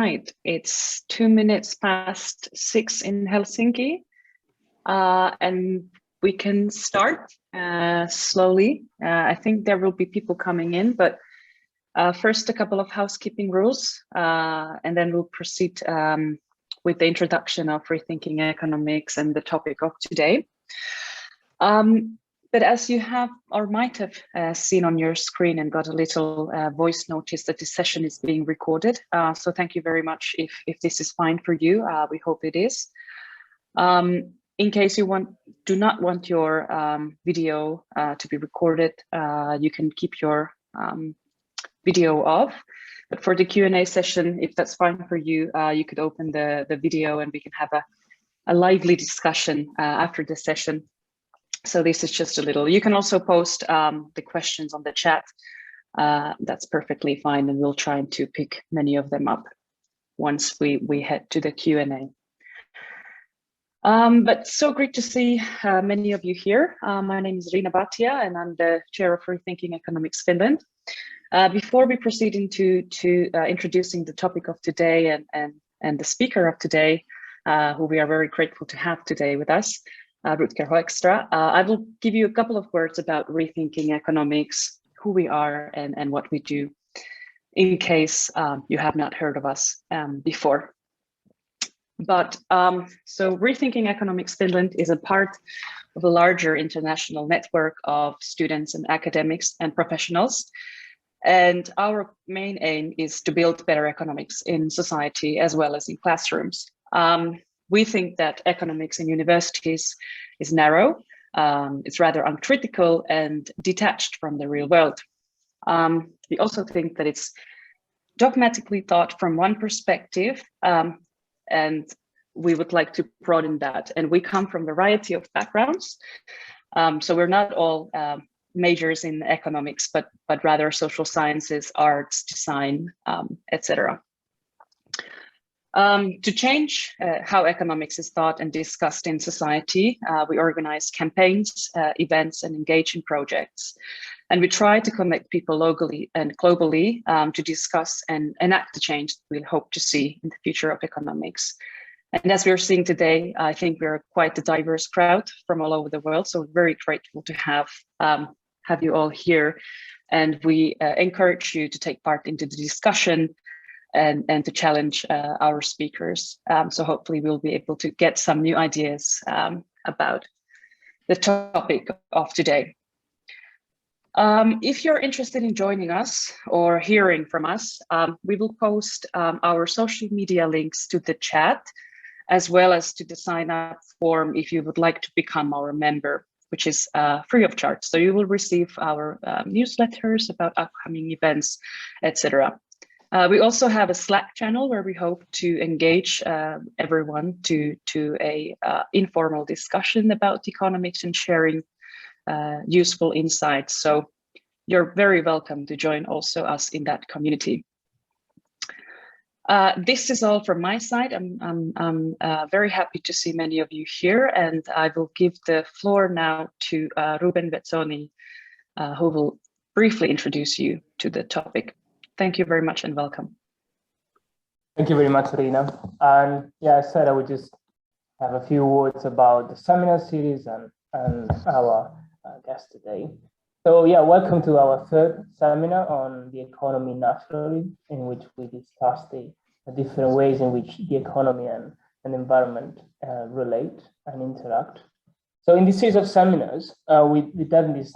right, it's 6 in Helsinki, and we can start slowly. I think there will be people coming in, but first a couple of housekeeping rules, and then we'll proceed with the introduction of Rethinking Economics and the topic of today. But as you have or might have seen on your screen and got a little voice notice that this session is being recorded. So thank you very much if this is fine for you. We hope it is. In case you do not want your video to be recorded, you can keep your video off. But for the Q&A session, if that's fine for you, you could open the video and we can have a lively discussion after the session. So this is just a little, you can also post the questions on the chat. That's perfectly fine. And we'll try to pick many of them up once we head to the Q&A. But so great to see many of you here. My name is Riina Bhatia and I'm the chair of Rethinking Economics Finland. Before we proceed into introducing the topic of today and the speaker of today, who we are very grateful to have today with us, Rutger Hoekstra, I will give you a couple of words about Rethinking Economics, who we are and what we do, in case you have not heard of us before. But so Rethinking Economics Finland is a part of a larger international network of students and academics and professionals. And our main aim is to build better economics in society as well as in classrooms. We think that economics in universities is narrow, it's rather uncritical and detached from the real world. We also think that it's dogmatically thought from one perspective, and we would like to broaden that. And we come from a variety of backgrounds. So we're not all majors in economics, but rather social sciences, arts, design, etc. To change how economics is thought and discussed in society, we organize campaigns, events, and engage in projects. And we try to connect people locally and globally to discuss and enact the change we hope to see in the future of economics. And as we're seeing today, I think we're quite a diverse crowd from all over the world. So we're very grateful to have you all here. And we encourage you to take part into the discussion and to challenge our speakers. So hopefully we'll be able to get some new ideas about the topic of today. If you're interested in joining us or hearing from us, we will post our social media links to the chat, as well as to the sign up form if you would like to become our member, which is free of charge. So you will receive our newsletters about upcoming events, etc. We also have a Slack channel where we hope to engage everyone to a informal discussion about economics and sharing useful insights. So you're very welcome to join also us in that community. This is all from my side. I'm very happy to see many of you here, and I will give the floor now to Ruben Vezzoni, who will briefly introduce you to the topic. Thank you very much and welcome. Thank you very much, Riina. And yeah, I said I would just have a few words about the seminar series and our guest today. So yeah, welcome to our third seminar on the economy naturally, in which we discuss the different ways in which the economy and environment relate and interact. So in this series of seminars, we delve in these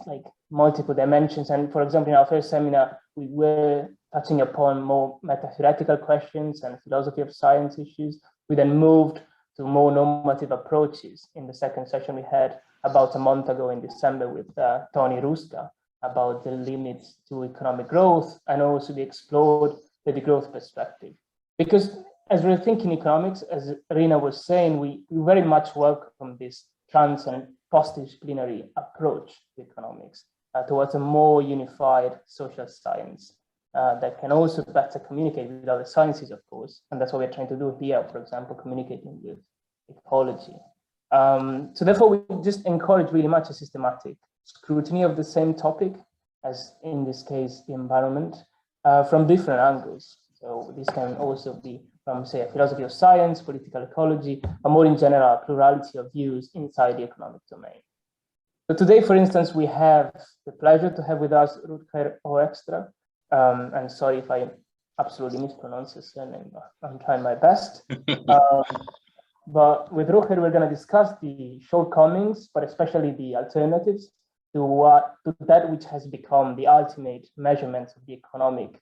multiple dimensions. And for example, in our first seminar, we were touching upon more meta-theoretical questions and philosophy of science issues. We then moved to more normative approaches. In the second session we had about a month ago in December with Toni Ruska about the limits to economic growth, and also we explored the degrowth perspective. Because as we're thinking economics, as Riina was saying, we very much welcome this trans and post-disciplinary approach to economics towards a more unified social science that can also better communicate with other sciences, of course. And that's what we're trying to do here, for example, communicating with ecology. So therefore, we just encourage really much a systematic scrutiny of the same topic, as in this case, the environment, from different angles. So this can also be from, say, a philosophy of science, political ecology, or more in general, a plurality of views inside the economic domain. So today, for instance, we have the pleasure to have with us Rutger Hoekstra. And sorry if I absolutely mispronounce his surname, I'm trying my best. But with Rutger, we're going to discuss the shortcomings, but especially the alternatives to that which has become the ultimate measurement of the economic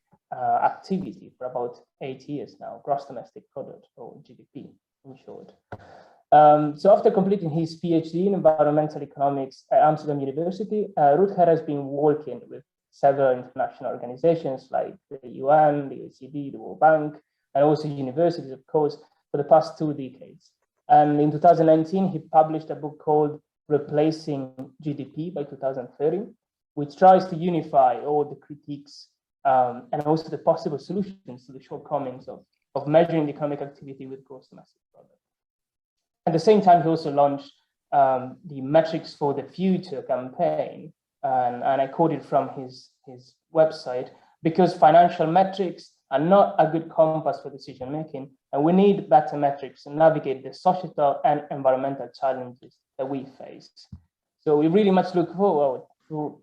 activity for about 8 years now, gross domestic product, or GDP in short. So after completing his PhD in environmental economics at Amsterdam University, Rutger has been working with several international organizations like the UN, the OECD, the World Bank, and also universities, of course, for the past 2 decades. And in 2019, he published a book called Replacing GDP by 2030, which tries to unify all the critiques and also the possible solutions to the shortcomings of measuring the economic activity with gross domestic product. At the same time, he also launched the Metrics for the Future campaign, and I quoted from his website, because financial metrics are not a good compass for decision making, and we need better metrics to navigate the societal and environmental challenges that we face. So we really much look forward to,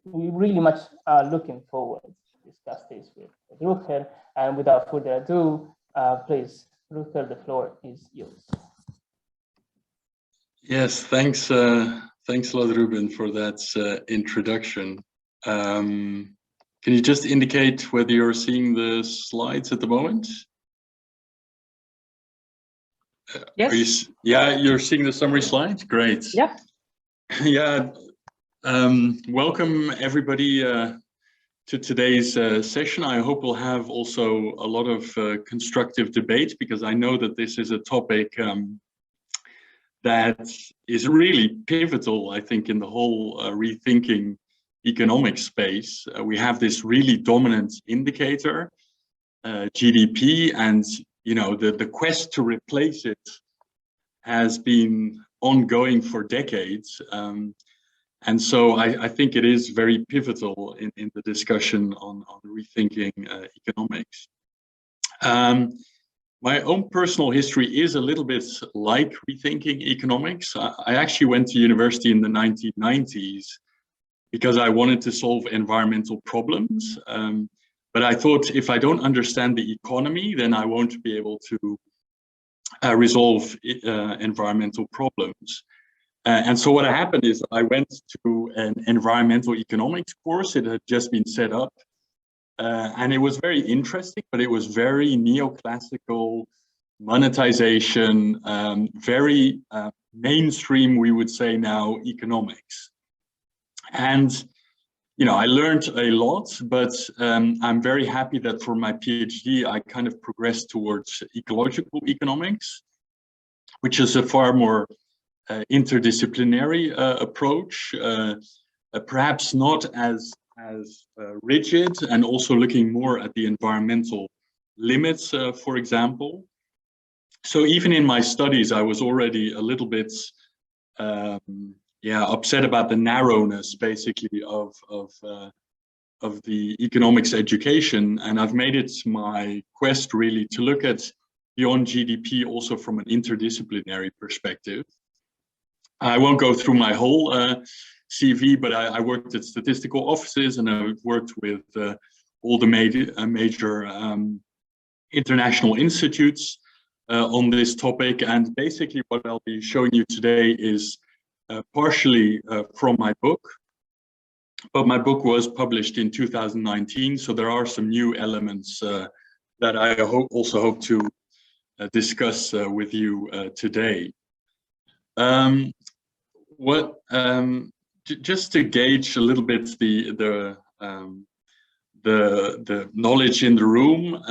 are looking forward to discuss this with Rutger. And without further ado, please, Rutger, the floor is yours. Yes, thanks a lot, Ruben, for that introduction. Can you just indicate whether you're seeing the slides at the moment? Yes. You're seeing the summary slides? Great. Yeah. Yeah. Welcome everybody to today's session. I hope we'll have also a lot of constructive debate, because I know that this is a topic that is really pivotal, I think, in the whole rethinking economics space. We have this really dominant indicator, GDP, and the quest to replace it has been ongoing for decades. And so I think it is very pivotal in the discussion on rethinking economics. My own personal history is a little bit like rethinking economics. I actually went to university in the 1990s because I wanted to solve environmental problems. But I thought, if I don't understand the economy, then I won't be able to resolve environmental problems. And so what happened is I went to an environmental economics course. It had just been set up. And it was very interesting, but it was very neoclassical, monetization, very mainstream, we would say now, economics. And I learned a lot, but I'm very happy that for my PhD, I kind of progressed towards ecological economics, which is a far more interdisciplinary approach, perhaps not as rigid, and also looking more at the environmental limits, for example. So even in my studies, I was already a little bit upset about the narrowness, basically, of the economics education, and I've made it my quest really to look at beyond GDP also from an interdisciplinary perspective. I won't go through my whole CV, but I worked at statistical offices, and I've worked with all the major international institutes on this topic. And basically what I'll be showing you today is partially from my book, but my book was published in 2019, so there are some new elements that I also hope to discuss with you today. Just to gauge a little bit the knowledge in the room,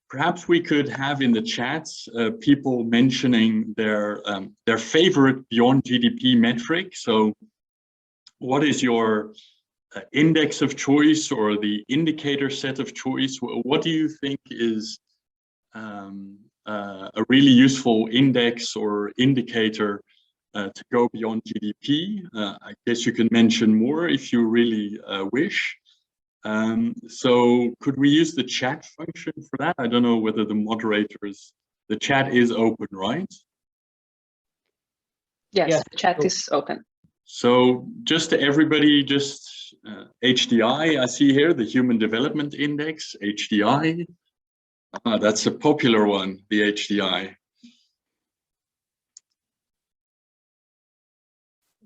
perhaps we could have in the chats people mentioning their favorite beyond GDP metric. So what is your index of choice, or the indicator set of choice? What do you think is a really useful index or indicator to go beyond GDP? I guess you can mention more if you really wish. So could we use the chat function for that? I don't know whether the chat is open, right? Yes, the chat is open. So just to everybody, just HDI, I see here, the Human Development Index, HDI. That's a popular one, the HDI.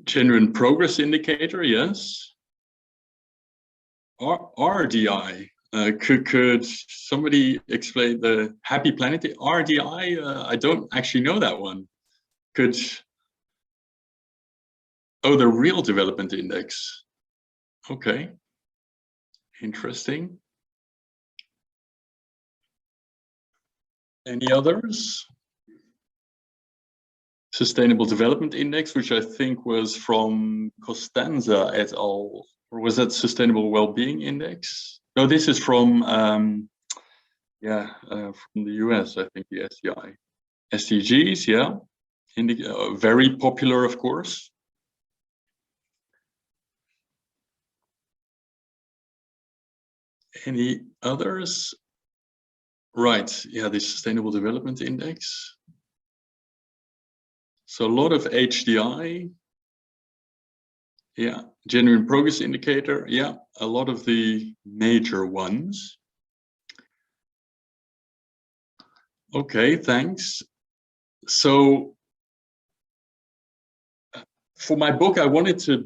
Genuine Progress Indicator, yes. RDI, could somebody explain the Happy Planet? RDI, I don't actually know that one. Oh, the Real Development Index. Okay, interesting. Any others? Sustainable Development Index, which I think was from Costanza et al. Or was that Sustainable Wellbeing Index? No, this is from, from the US, I think, the SDI. SDGs, yeah. Very popular, of course. Any others? Right, yeah, the Sustainable Development Index. So a lot of HDI. Yeah, Genuine Progress Indicator. Yeah, a lot of the major ones. Okay, thanks. So for my book, I wanted to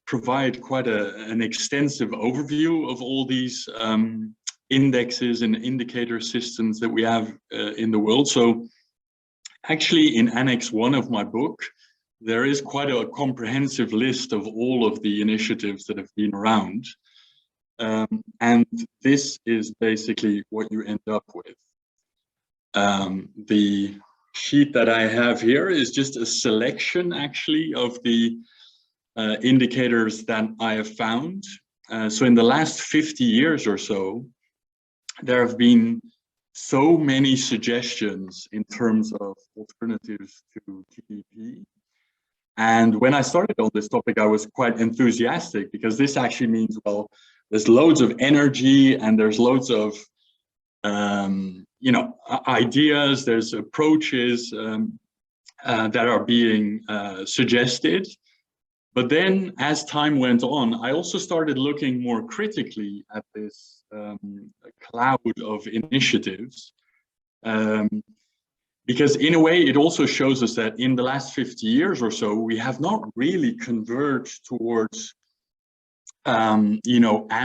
provide quite an extensive overview of all these indexes and indicator systems that we have in the world. So actually in Annex 1 of my book, there is quite a comprehensive list of all of the initiatives that have been around. And this is basically what you end up with. The sheet that I have here is just a selection actually of the indicators that I have found. So in the last 50 years or so, there have been so many suggestions in terms of alternatives to GDP. And when I started on this topic, I was quite enthusiastic because this actually means, well, there's loads of energy and there's loads of, ideas, there's approaches that are being suggested. But then as time went on, I also started looking more critically at this cloud of initiatives. Because in a way, it also shows us that in the last 50 years or so, we have not really converged towards, an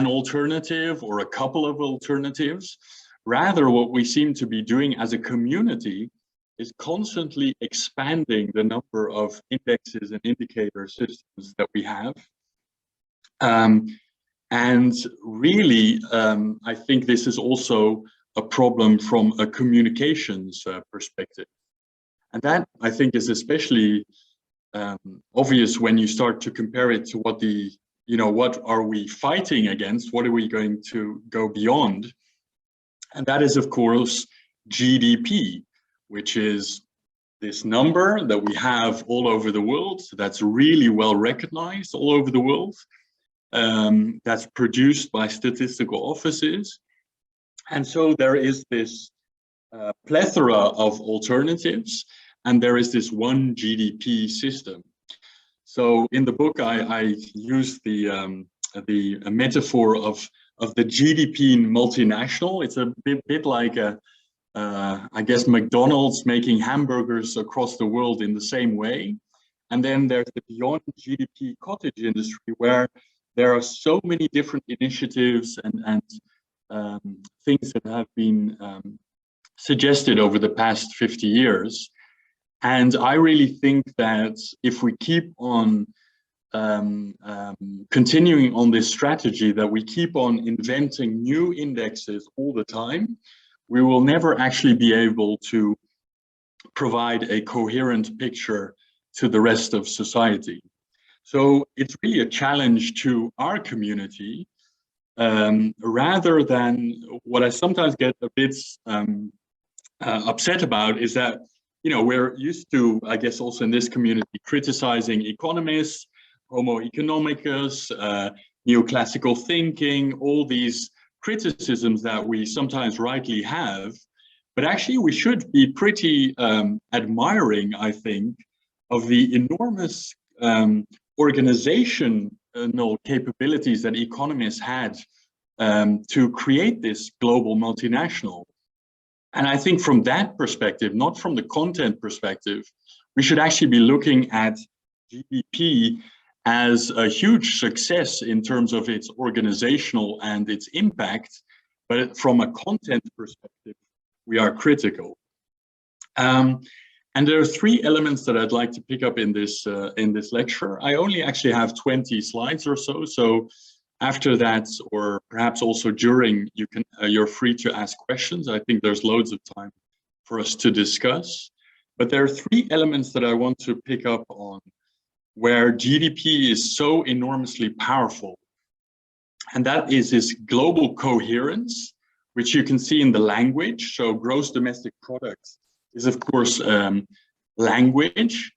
alternative or a couple of alternatives. Rather, what we seem to be doing as a community is constantly expanding the number of indexes and indicator systems that we have. And really, I think this is also a problem from a communications perspective. And that, I think, is especially obvious when you start to compare it to what what are we fighting against? What are we going to go beyond? And that is, of course, GDP, which is this number that we have all over the world, that's really well recognized all over the world, that's produced by statistical offices. And so there is this plethora of alternatives, and there is this one GDP system. So in the book, I use the metaphor of the GDP multinational. It's a bit like I guess McDonald's making hamburgers across the world in the same way. And then there's the Beyond GDP cottage industry, where there are so many different initiatives and things that have been suggested over the past 50 years. And I really think that if we keep on continuing on this strategy, that we keep on inventing new indexes all the time, we will never actually be able to provide a coherent picture to the rest of society. So it's really a challenge to our community, rather than what I sometimes get a bit upset about is that, we're used to, I guess, also in this community, criticizing economists, Homo economicus, neoclassical thinking, all these criticisms that we sometimes rightly have. But actually, we should be pretty admiring, I think, of the enormous organizational capabilities that economists had to create this global multinational. And I think from that perspective, not from the content perspective, we should actually be looking at GDP as a huge success in terms of its organizational and its impact. But from a content perspective, we are critical. And there are three elements that I'd like to pick up in this lecture. I only actually have 20 slides or so. So after that, or perhaps also during, you're free to ask questions. I think there's loads of time for us to discuss. But there are three elements that I want to pick up on where GDP is so enormously powerful. And that is this global coherence, which you can see in the language. So gross domestic product is, of course, language.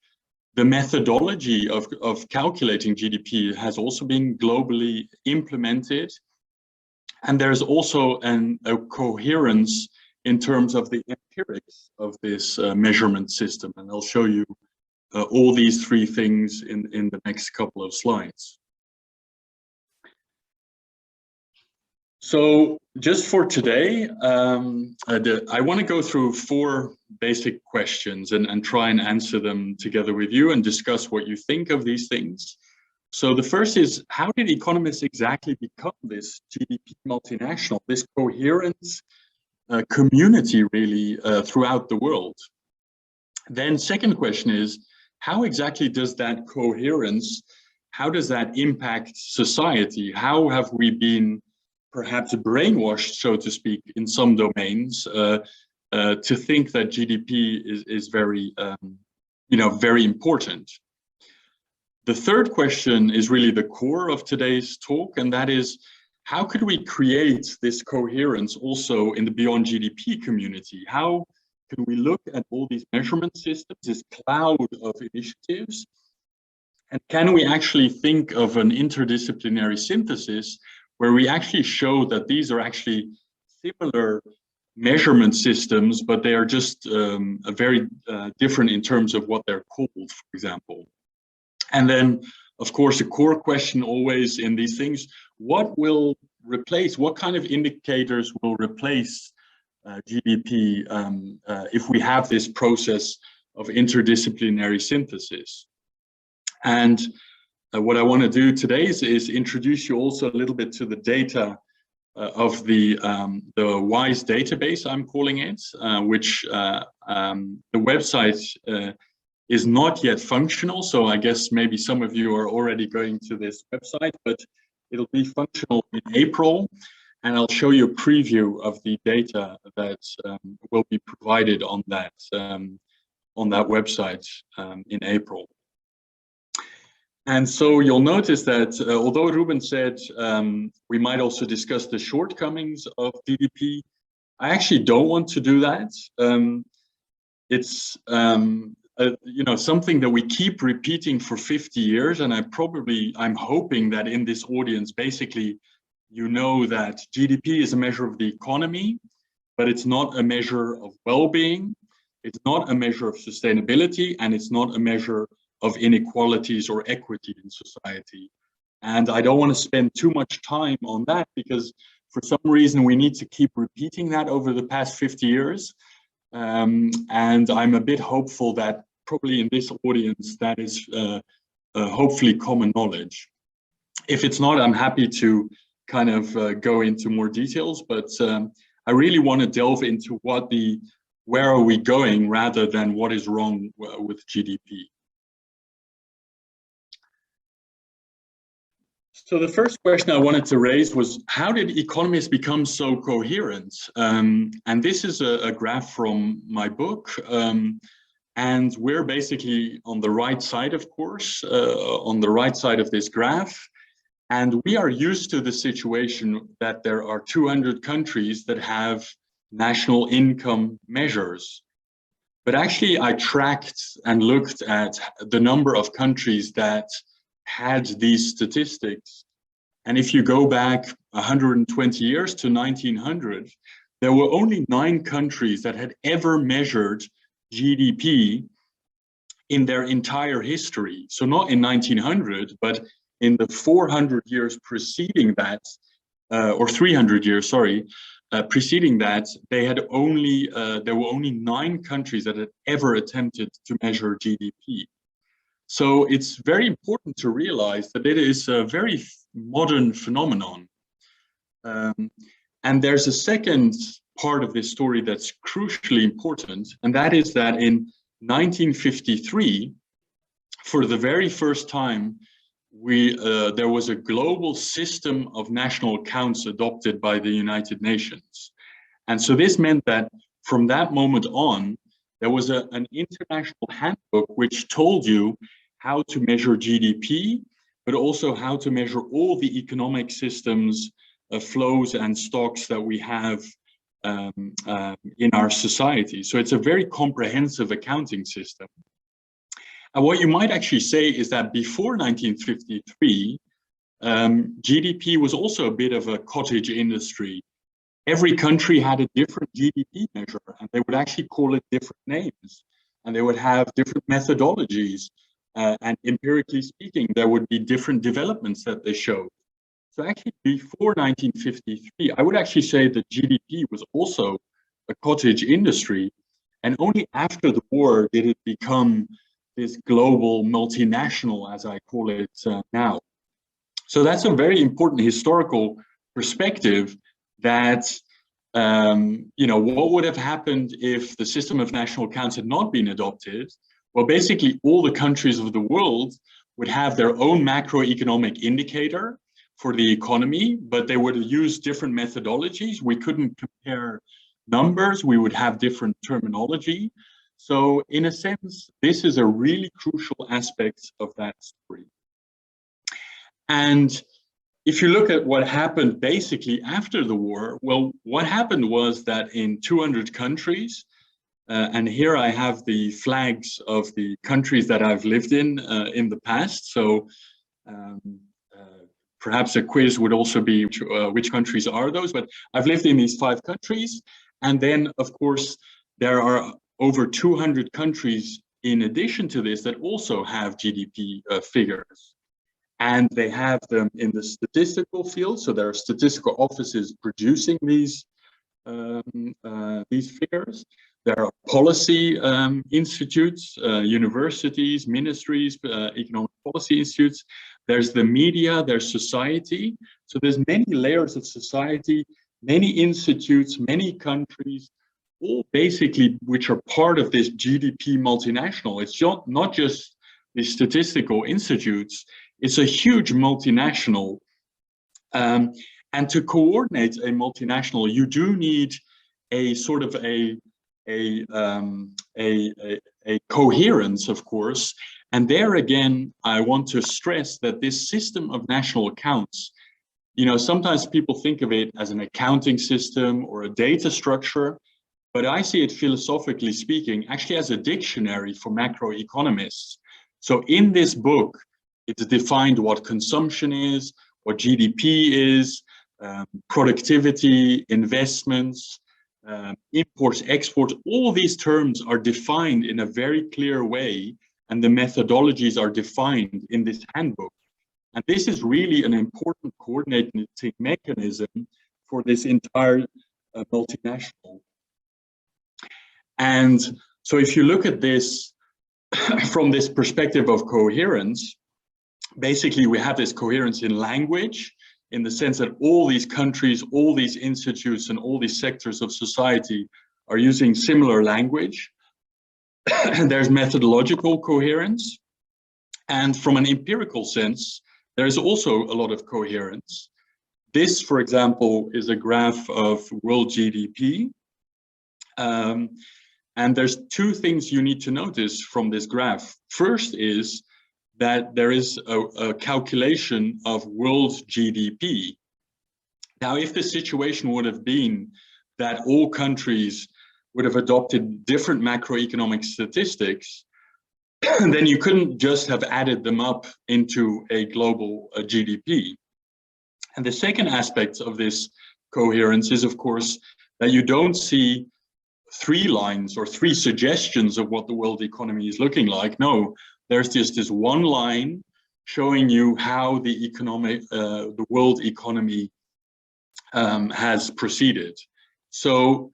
The methodology of calculating GDP has also been globally implemented. And there's also a coherence in terms of the empirics of this measurement system. And I'll show you all these three things in the next couple of slides. So just for today, I want to go through four basic questions and try and answer them together with you and discuss what you think of these things. So the first is, how did economists exactly become this GDP multinational, this coherence community really throughout the world? Then second question is, how exactly does that coherence, how does that impact society? How have we been perhaps brainwashed, so to speak, in some domains to think that GDP is very, very important? The third question is really the core of today's talk, and that is, how could we create this coherence also in the Beyond-GDP community? How can we look at all these measurement systems, this cloud of initiatives, and can we actually think of an interdisciplinary synthesis where we actually show that these are actually similar measurement systems, but they are just very different in terms of what they're called, for example. And then, of course, the core question always in these things, what will replace, what kind of indicators will replace GDP if we have this process of interdisciplinary synthesis? And what I want to do today is introduce you also a little bit to the data of the WiSE database, I'm calling it, which the website is not yet functional. So I guess maybe some of you are already going to this website, but it'll be functional in April. And I'll show you a preview of the data that will be provided on that website in April. And so you'll notice that although Ruben said we might also discuss the shortcomings of GDP, I actually don't want to do that. It's something that we keep repeating for 50 years, and I'm hoping that in this audience, basically, you know that GDP is a measure of the economy, but it's not a measure of well-being, it's not a measure of sustainability, and it's not a measure of inequalities or equity in society. And I don't want to spend too much time on that because for some reason we need to keep repeating that over the past 50 years. And I'm a bit hopeful that probably in this audience that is hopefully common knowledge. If it's not, I'm happy to kind of go into more details, but I really want to delve into where are we going rather than what is wrong with GDP. So the first question I wanted to raise was, how did economists become so coherent? And this is a graph from my book. And we're basically on the right side, of course, on the right side of this graph. And we are used to the situation that there are 200 countries that have national income measures. But actually, I tracked and looked at the number of countries that had these statistics And if you go back 120 years to 1900, there were only 9 countries that had ever measured GDP in their entire history. So not in 1900, but in the 400 years preceding that, or 300 years, sorry, preceding that, there were only 9 countries that had ever attempted to measure GDP. So it's very important to realize that it is a very modern phenomenon. And there's a second part of this story that's crucially important, and that is that in 1953, for the very first time, there was a global system of national accounts adopted by the United Nations. And so this meant that from that moment on, there was an international handbook which told you how to measure GDP, but also how to measure all the economic systems, flows and stocks that we have in our society. So it's a very comprehensive accounting system. And what you might actually say is that before 1953, GDP was also a bit of a cottage industry. Every country had a different GDP measure, and they would actually call it different names, and they would have different methodologies. And empirically speaking, there would be different developments that they showed. So actually, before 1953, I would actually say that GDP was also a cottage industry, and only after the war did it become this global multinational, as I call it now. So that's a very important historical perspective that, what would have happened if the system of national accounts had not been adopted? Well, basically all the countries of the world would have their own macroeconomic indicator for the economy, but they would use different methodologies. We couldn't compare numbers, we would have different terminology. So in a sense, this is a really crucial aspect of that story. And if you look at what happened basically after the war, well, what happened was that in 200 countries, and here I have the flags of the countries that I've lived in the past. So perhaps a quiz would also be which countries are those, but I've lived in these 5 countries. And then, of course, there are over 200 countries in addition to this that also have GDP figures. And they have them in the statistical field. So there are statistical offices producing these figures. There are policy institutes, universities, ministries, economic policy institutes. There's the media, there's society. So there's many layers of society, many institutes, many countries, all basically which are part of this GDP multinational. It's not just the statistical institutes, it's a huge multinational. And to coordinate a multinational, you do need a sort of a coherence, of course. And there again, I want to stress that this system of national accounts, sometimes people think of it as an accounting system or a data structure, but I see it philosophically speaking, actually as a dictionary for macroeconomists. So in this book, it's defined what consumption is, what GDP is, productivity, investments, imports, exports, all these terms are defined in a very clear way, and the methodologies are defined in this handbook. And this is really an important coordinating mechanism for this entire multinational. And so if you look at this from this perspective of coherence, basically we have this coherence in language, in the sense that all these countries, all these institutes, and all these sectors of society are using similar language. There's methodological coherence. And from an empirical sense, there's also a lot of coherence. This, for example, is a graph of world GDP. And there's 2 things you need to notice from this graph. First is that there is a calculation of world GDP. Now, if the situation would have been that all countries would have adopted different macroeconomic statistics, then you couldn't just have added them up into a global GDP. And the second aspect of this coherence is, of course, that you don't see 3 lines or 3 suggestions of what the world economy is looking like. No, there's just this one line showing you how the world economy has proceeded. So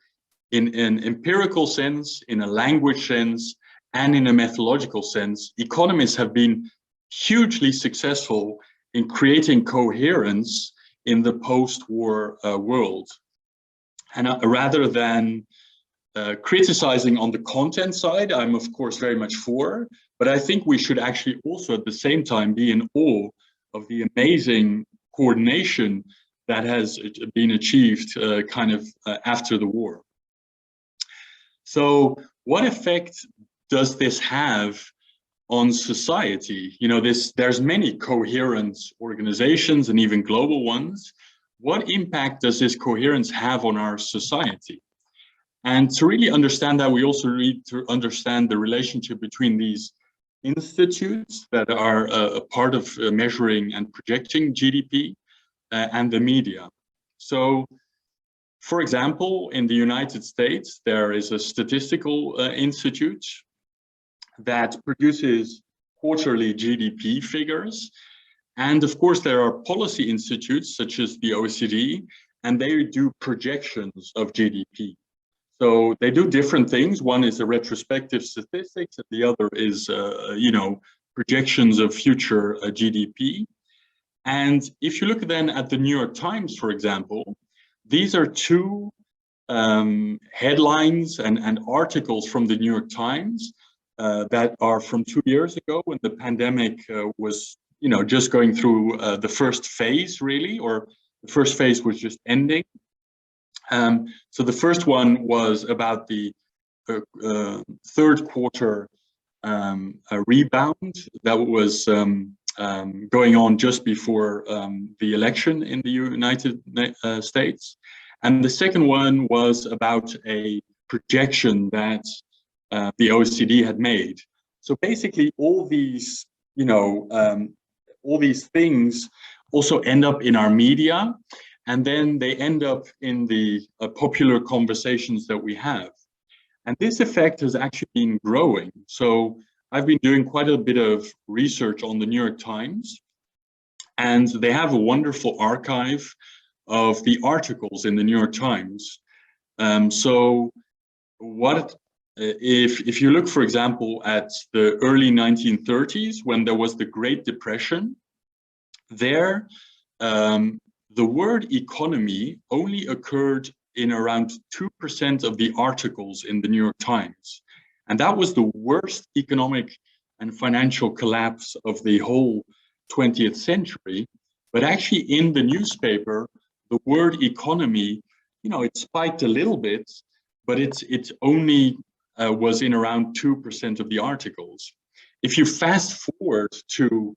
in an empirical sense, in a language sense, and in a methodological sense, economists have been hugely successful in creating coherence in the post-war world. And rather than criticizing on the content side, I'm of course very much for, but I think we should actually also at the same time be in awe of the amazing coordination that has been achieved after the war. So what effect does this have on society? You know, there's many coherent organizations and even global ones. What impact does this coherence have on our society? And to really understand that, we also need to understand the relationship between these institutes that are a part of measuring and projecting GDP and the media. So, for example, in the United States, there is a statistical institute that produces quarterly GDP figures. And of course, there are policy institutes such as the OECD, and they do projections of GDP. So they do different things. One is a retrospective statistics, and the other is, projections of future GDP. And if you look then at the New York Times, for example, these are 2 headlines and articles from the New York Times that are from 2 years ago when the pandemic was, just going through the first phase, really, or the first phase was just ending. So the first one was about the third quarter rebound that was going on just before the election in the United States. And the second one was about a projection that the OECD had made. So basically all these, all these things also end up in our media, and then they end up in the popular conversations that we have. And this effect has actually been growing. So I've been doing quite a bit of research on the New York Times, and they have a wonderful archive of the articles in the New York Times. So what if you look, for example, at the early 1930s, when there was the Great Depression, there the word economy only occurred in around 2% of the articles in the New York Times. And that was the worst economic and financial collapse of the whole 20th century. But actually in the newspaper, the word economy, it spiked a little bit, but it's only was in around 2% of the articles. If you fast forward to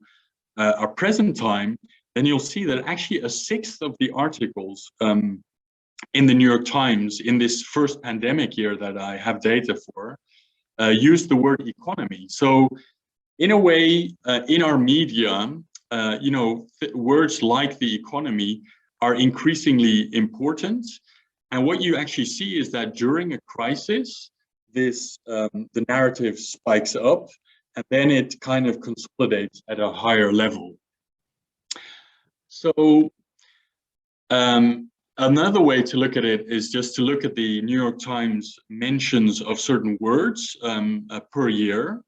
our present time, then you'll see that actually 1/6 of the articles in the New York Times in this first pandemic year that I have data for use the word economy. So in a way, in our media, words like the economy are increasingly important. And what you actually see is that during a crisis, the narrative spikes up, and then it kind of consolidates at a higher level. So another way to look at it is just to look at the New York Times mentions of certain words per year.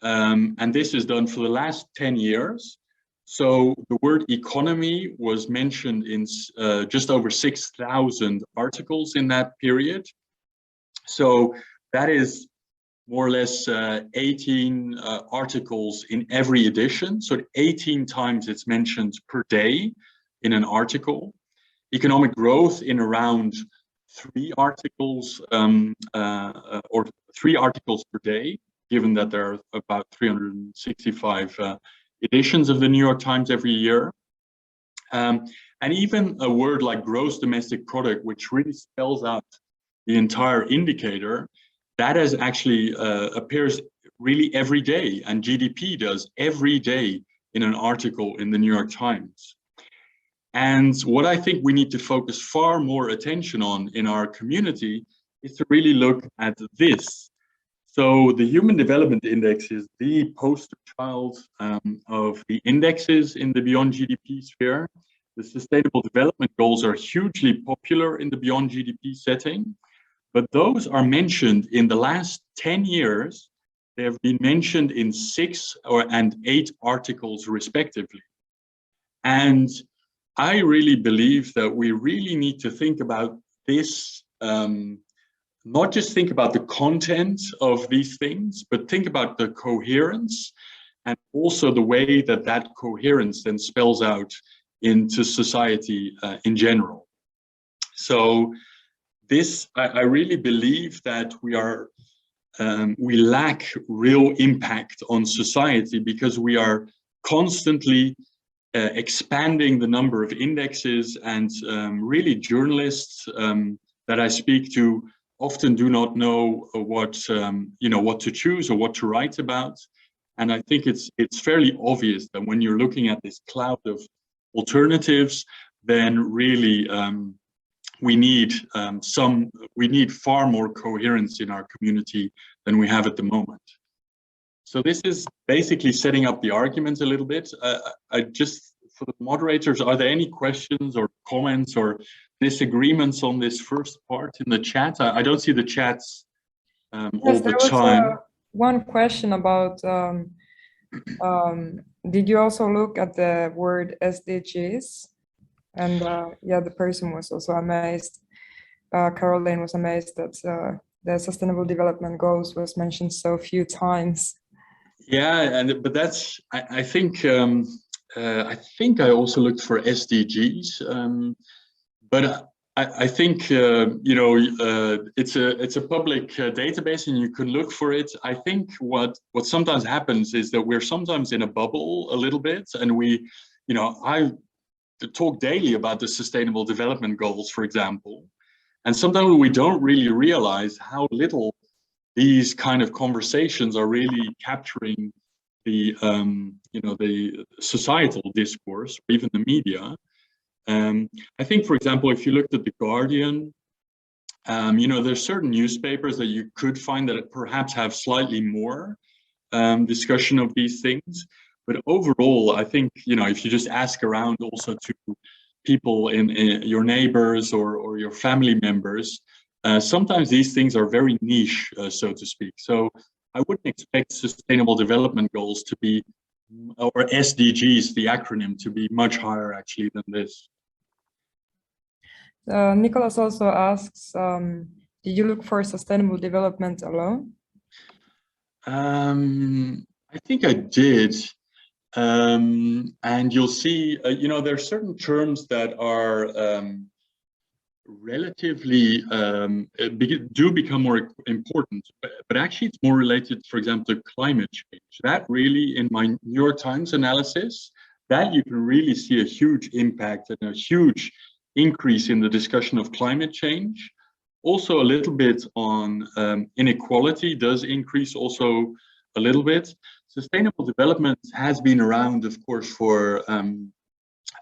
And this is done for the last 10 years. So the word economy was mentioned in just over 6,000 articles in that period. So that is more or less 18 articles in every edition. So 18 times it's mentioned per day in an article. Economic growth in around 3 articles or 3 articles per day, given that there are about 365 editions of the New York Times every year. And even a word like gross domestic product, which really spells out the entire indicator, that has actually appears really every day, and GDP does every day in an article in the New York Times. And what I think we need to focus far more attention on in our community is to really look at this. So the Human Development Index is the poster child of the indexes in the Beyond-GDP sphere. The Sustainable Development Goals are hugely popular in the Beyond-GDP setting, but those are mentioned in the last 10 years. They have been mentioned in 6 and 8 articles respectively. And I really believe that we really need to think about this, not just think about the content of these things, but think about the coherence and also the way that that coherence then spells out into society in general. So this, I really believe that we lack real impact on society because we are constantly expanding the number of indexes, and really journalists that I speak to often do not know what to choose or what to write about. And I think it's fairly obvious that when you're looking at this cloud of alternatives, then really we need far more coherence in our community than we have at the moment. So this is basically setting up the arguments a little bit. For the moderators, are there any questions or comments or disagreements on this first part in the chat? I don't see the chats all the time. One question about, did you also look at the word SDGs? And yeah, the person was also amazed. Caroline was amazed that the Sustainable Development Goals was mentioned so few times. Yeah, but that's, I think I also looked for SDGs, but I think it's a public database and you can look for it. I think what sometimes happens is that we're sometimes in a bubble a little bit, and I talk daily about the Sustainable Development Goals, for example, and sometimes we don't really realize how little these kind of conversations are really capturing the the societal discourse, or even the media. I think, for example, if you looked at The Guardian, there's certain newspapers that you could find that perhaps have slightly more discussion of these things. But overall, I think, if you just ask around also to people in your neighbors or your family members, sometimes these things are very niche, so to speak. So I wouldn't expect Sustainable Development Goals to be, or SDGs, the acronym, to be much higher actually than this. Nicholas also asks, did you look for sustainable development alone? I think I did. And you'll see, there are certain terms that are relatively do become more important, but actually it's more related, for example, to climate change. That really, in my New York Times analysis, that you can really see a huge impact and a huge increase in the discussion of climate change. Also a little bit on inequality does increase also a little bit. Sustainable development has been around, of course, for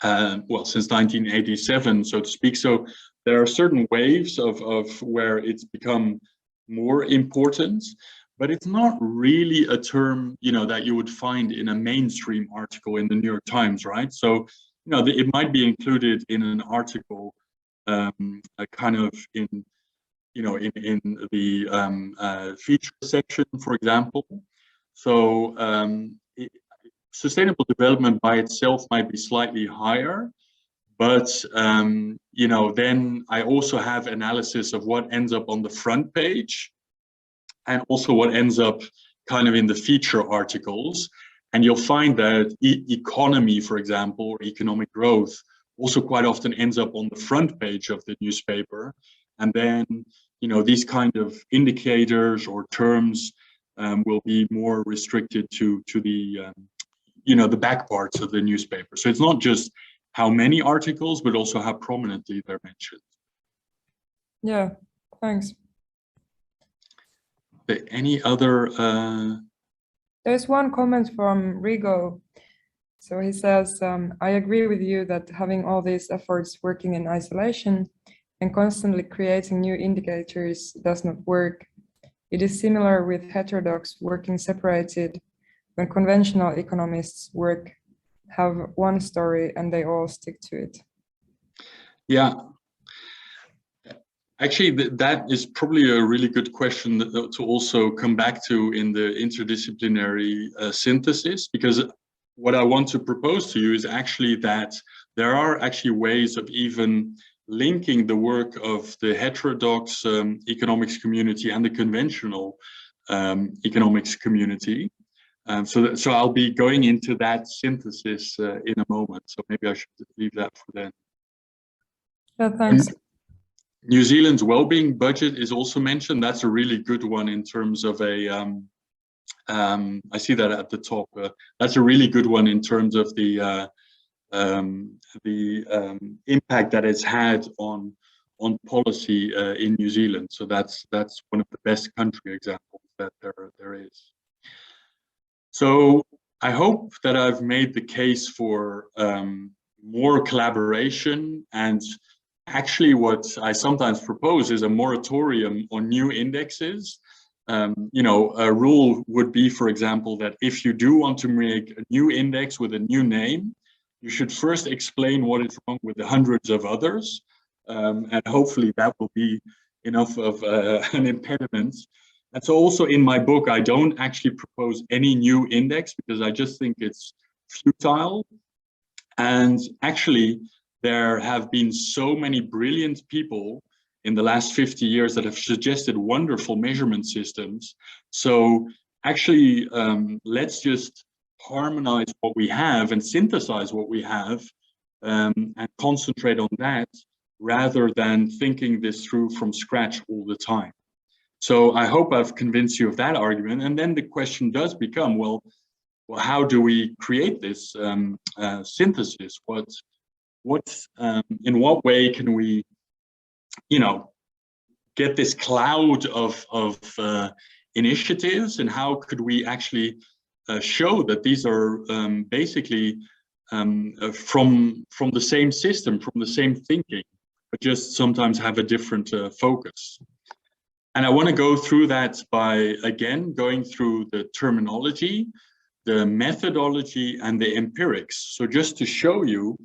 since 1987, so to speak. So there are certain waves of where it's become more important, but it's not really a term, that you would find in a mainstream article in the New York Times, right? So, it might be included in an article, kind of in the feature section, for example. So sustainable development by itself might be slightly higher, but then I also have analysis of what ends up on the front page and also what ends up kind of in the feature articles. And you'll find that economy, for example, or economic growth also quite often ends up on the front page of the newspaper. And then, these kind of indicators or terms will be more restricted to the, the back parts of the newspaper. So it's not just how many articles, but also how prominently they're mentioned. Yeah, thanks. Any other? There's one comment from Rigo. So he says, I agree with you that having all these efforts working in isolation and constantly creating new indicators does not work. It is similar with heterodox working separated when conventional economists have one story and they all stick to it. Yeah. Actually, that is probably a really good question to also come back to in the interdisciplinary synthesis, because what I want to propose to you is actually that there are actually ways of even linking the work of the heterodox economics community and the conventional economics community. So I'll be going into that synthesis in a moment. So maybe I should leave that for then. Yeah, thanks. And New Zealand's well-being budget is also mentioned. That's a really good one in terms of a, I see that at the top. That's a really good one in terms of the impact that it's had on policy in New Zealand. So that's one of the best country examples that there is. So I hope that I've made the case for more collaboration, and actually what I sometimes propose is a moratorium on new indexes. You know, a rule would be, for example, that if you do want to make a new index with a new name, you should first explain what is wrong with the hundreds of others. And hopefully that will be enough of an impediment. And so also in my book, I don't actually propose any new index because I just think it's futile. And actually, there have been so many brilliant people in the last 50 years that have suggested wonderful measurement systems. So actually, let's just harmonize what we have and synthesize what we have and concentrate on that rather than thinking this through from scratch all the time. So I hope I've convinced you of that argument. And then the question does become, well, how do we create this synthesis? In what way can we, you know, get this cloud of initiatives, and how could we actually show that these are basically from the same system, from the same thinking, but just sometimes have a different focus. And I want to go through that by, again, going through the terminology, the methodology, and the empirics. So just to show you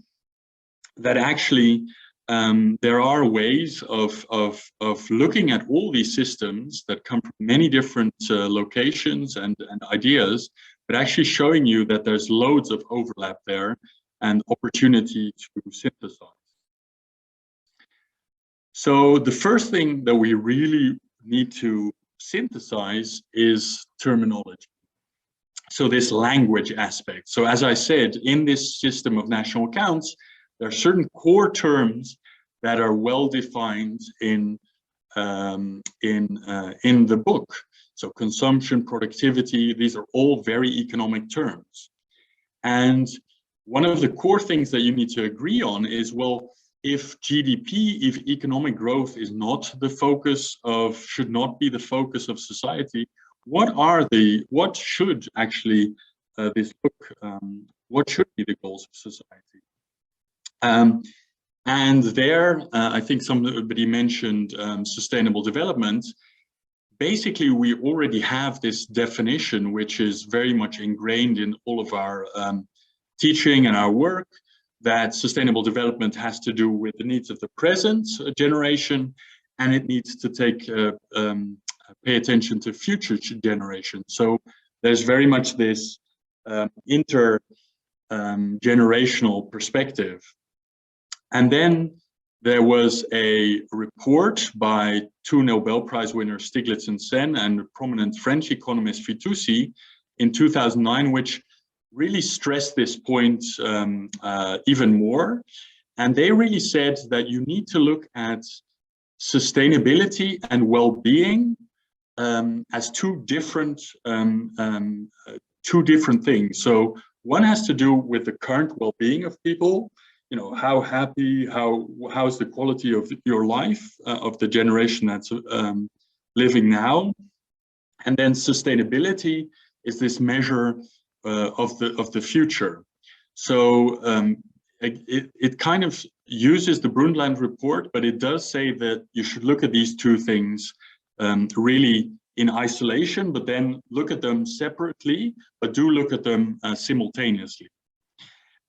that actually there are ways of looking at all these systems that come from many different locations and ideas, but actually showing you that there's loads of overlap there and opportunity to synthesize. So the first thing that we really need to synthesize is terminology. So this language aspect. So as I said, in this system of national accounts, there are certain core terms that are well defined in the book. So consumption, productivity, these are all very economic terms. And one of the core things that you need to agree on is, well, if GDP, if economic growth is not the focus of, should not be the focus of society, what should actually this book, what should be the goals of society? And there, I think somebody mentioned sustainable development. Basically, we already have this definition, which is very much ingrained in all of our teaching and our work, that sustainable development has to do with the needs of the present generation, and it needs to pay attention to future generations. So there's very much this intergenerational perspective. And then there was a report by two Nobel Prize winners, Stiglitz and Sen, and a prominent French economist, Fitoussi, in 2009, which really stressed this point even more. And they really said that you need to look at sustainability and well-being as two different things. So one has to do with the current well-being of people. You know, how happy, how's the quality of your life, of the generation that's living now. And then sustainability is this measure of the future. So it kind of uses the Brundtland report, but it does say that you should look at these two things really in isolation, but then look at them separately, but do look at them simultaneously.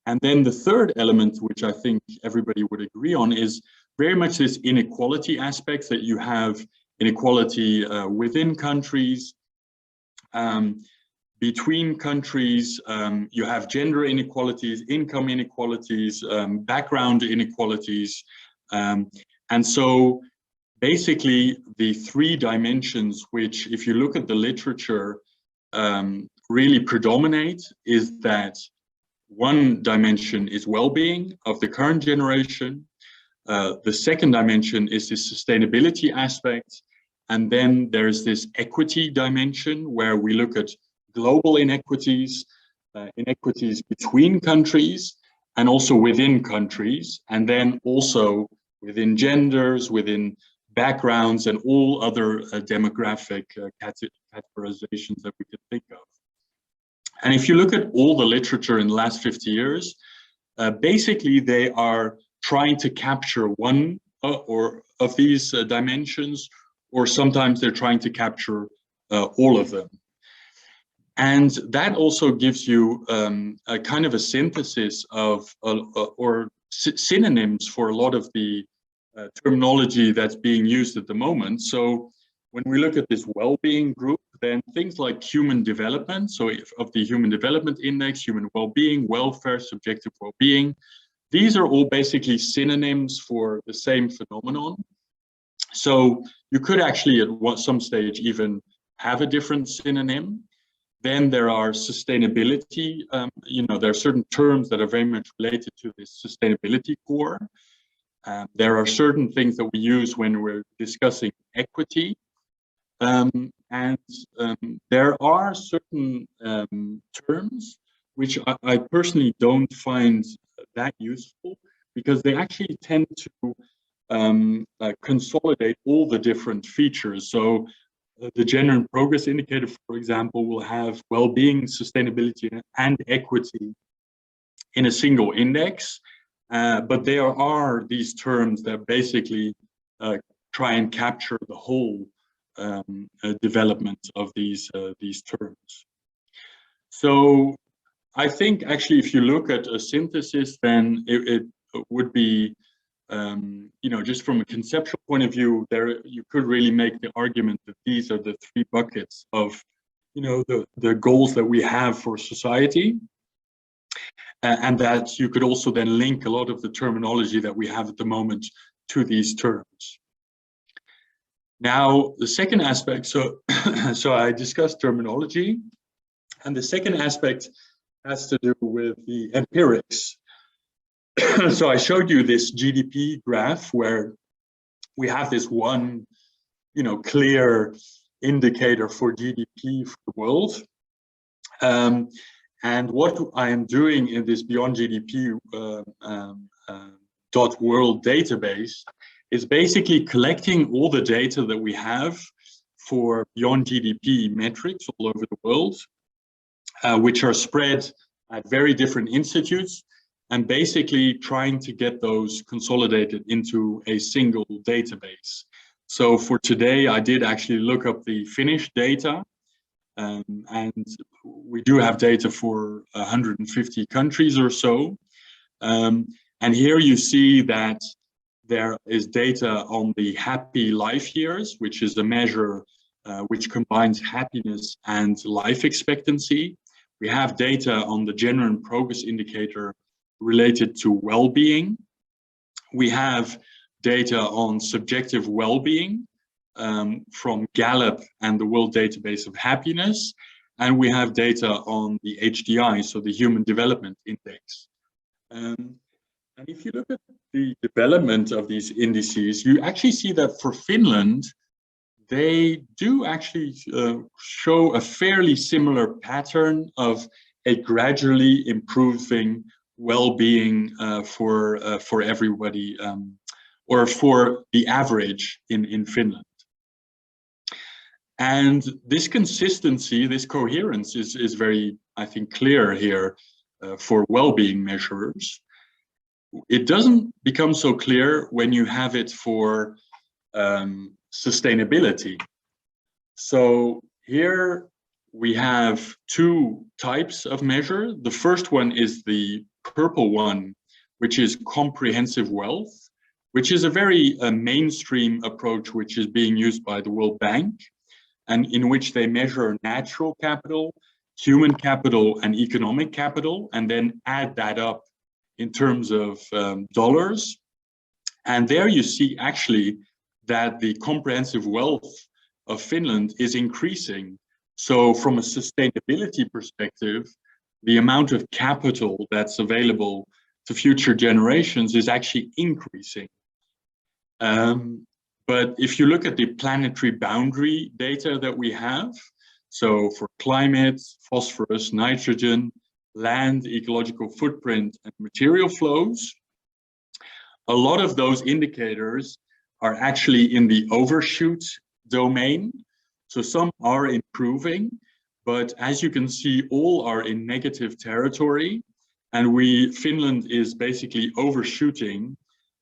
And then the third element, which I think everybody would agree on, is very much this inequality aspect, that you have inequality within countries, between countries, you have gender inequalities, income inequalities, background inequalities. And so basically the three dimensions, which if you look at the literature, really predominate, is that one dimension is well-being of the current generation. The second dimension is the sustainability aspect. And then there's this equity dimension where we look at global inequities, inequities between countries and also within countries, and then also within genders, within backgrounds and all other demographic categorizations that we could think of. And if you look at all the literature in the last 50 years, basically they are trying to capture one or of these dimensions, or sometimes they're trying to capture all of them. And that also gives you a kind of a synthesis of or synonyms for a lot of the terminology that's being used at the moment. So when we look at this well-being group, then things like human development, so of the Human Development Index, human well-being, welfare, subjective well-being, these are all basically synonyms for the same phenomenon. So you could actually at some stage even have a different synonym. Then there are sustainability, there are certain terms that are very much related to this sustainability core. There are certain things that we use when we're discussing equity. And there are certain terms which I personally don't find that useful, because they actually tend to consolidate all the different features. So the gender and progress indicator, for example, will have well-being, sustainability, and equity in a single index. But there are these terms that basically try and capture the whole development of these terms. So I think actually, if you look at a synthesis, then it would be, just from a conceptual point of view, you could really make the argument that these are the three buckets of, the goals that we have for society, and that you could also then link a lot of the terminology that we have at the moment to these terms. Now, the second aspect, so I discussed terminology, and the second aspect has to do with the empirics. So I showed you this GDP graph where we have this one, clear indicator for GDP for the world. And what I am doing in this Beyond-GDP .world database is basically collecting all the data that we have for Beyond-GDP metrics all over the world, which are spread at very different institutes, and basically trying to get those consolidated into a single database. So for today, I did actually look up the Finnish data, and we do have data for 150 countries or so. And here you see that there is data on the happy life years, which is a measure which combines happiness and life expectancy. We have data on the gender and progress indicator related to well-being. We have data on subjective well-being from Gallup and the World Database of Happiness. And we have data on the HDI, so the Human Development Index. And if you look at the development of these indices, you actually see that for Finland, they do actually show a fairly similar pattern of a gradually improving well-being for everybody, or for the average in Finland. And this consistency, this coherence is very, I think, clear here. for well-being measures. It doesn't become so clear when you have it for sustainability. So here we have two types of measure. The first one is the purple one, which is comprehensive wealth, which is a very mainstream approach which is being used by the World Bank, and in which they measure natural capital, human capital, and economic capital, and then add that up in terms of dollars. And there you see actually that the comprehensive wealth of Finland is increasing. So from a sustainability perspective, the amount of capital that's available to future generations is actually increasing. But if you look at the planetary boundary data that we have, so for climate, phosphorus, nitrogen, land, ecological footprint, and material flows, a lot of those indicators are actually in the overshoot domain. So some are improving, but as you can see, all are in negative territory. And Finland is basically overshooting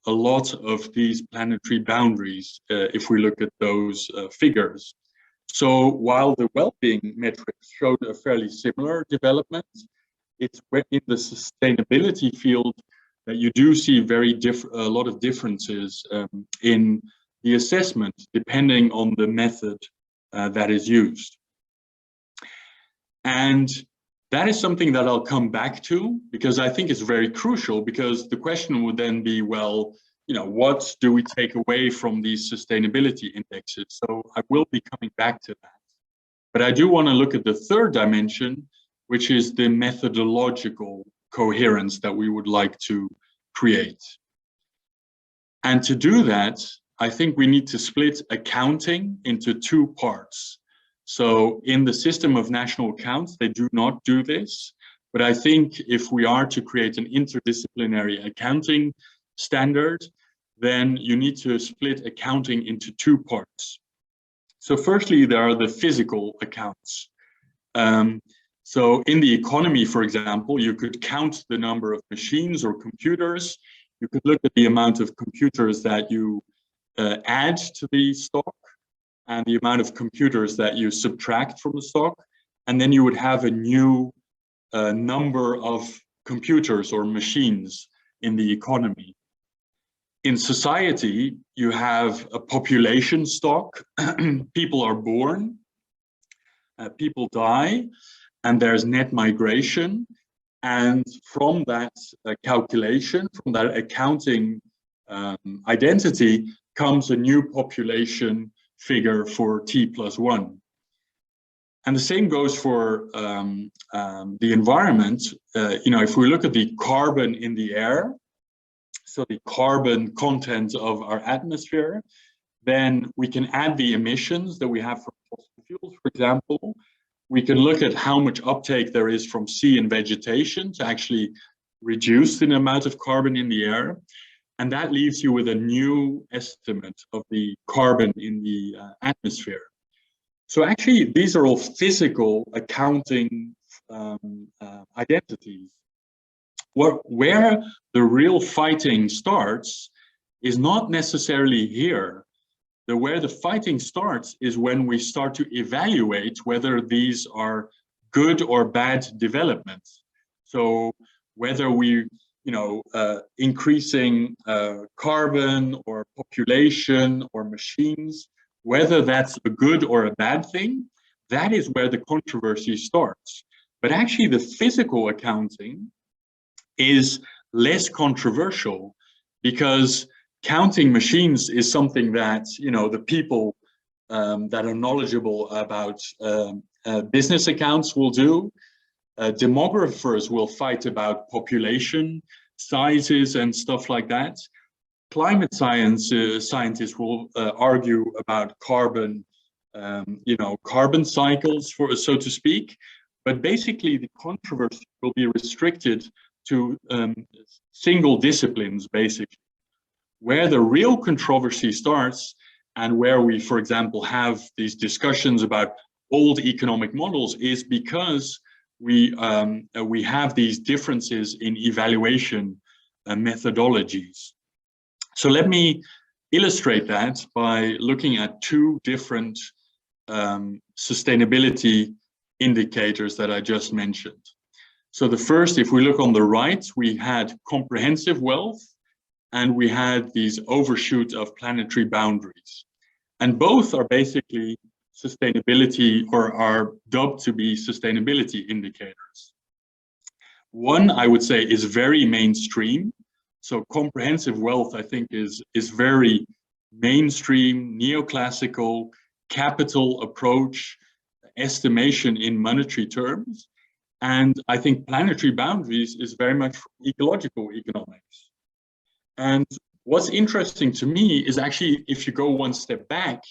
a lot of these planetary boundaries if we look at those figures. So while the well-being metrics showed a fairly similar development, it's in the sustainability field that you do see a lot of differences in the assessment depending on the method that is used. And that is something that I'll come back to, because I think it's very crucial, because the question would then be, well, what do we take away from these sustainability indexes? So I will be coming back to that. But I do want to look at the third dimension, which is the methodological coherence that we would like to create. And to do that, I think we need to split accounting into two parts. So in the system of national accounts, they do not do this. But I think if we are to create an interdisciplinary accounting standard, then you need to split accounting into two parts. So firstly, there are the physical accounts. So in the economy, for example, you could count the number of machines or computers. You could look at the amount of computers that you add to the stock and the amount of computers that you subtract from the stock. And then you would have a new number of computers or machines in the economy. In society, you have a population stock. People are born, people die, and there's net migration. And from that calculation, from that accounting identity, comes a new population figure for T+1. And the same goes for the environment. If we look at the carbon in the air, so the carbon content of our atmosphere, then we can add the emissions that we have from fossil fuels, for example. We can look at how much uptake there is from sea and vegetation to actually reduce the amount of carbon in the air. And that leaves you with a new estimate of the carbon in the atmosphere. So actually, these are all physical accounting identities. Where the real fighting starts is not necessarily here. Where the fighting starts is when we start to evaluate whether these are good or bad developments. So whether we, increasing carbon or population or machines, whether that's a good or a bad thing, that is where the controversy starts. But actually the physical accounting is less controversial, because counting machines is something that, the people that are knowledgeable about business accounts will do. Demographers will fight about population sizes and stuff like that. Climate scientists will argue about carbon, carbon cycles, so to speak. But basically, the controversy will be restricted to single disciplines, basically. Where the real controversy starts, and where we, for example, have these discussions about old economic models, is because we have these differences in evaluation methodologies. So let me illustrate that by looking at two different sustainability indicators that I just mentioned. So the first, if we look on the right, we had comprehensive wealth and we had these overshoot of planetary boundaries. And both are basically sustainability, or are dubbed to be sustainability indicators. One, I would say, is very mainstream. So comprehensive wealth, I think, is very mainstream, neoclassical, capital approach, estimation in monetary terms. And I think planetary boundaries is very much ecological economics. And what's interesting to me is actually, if you go one step back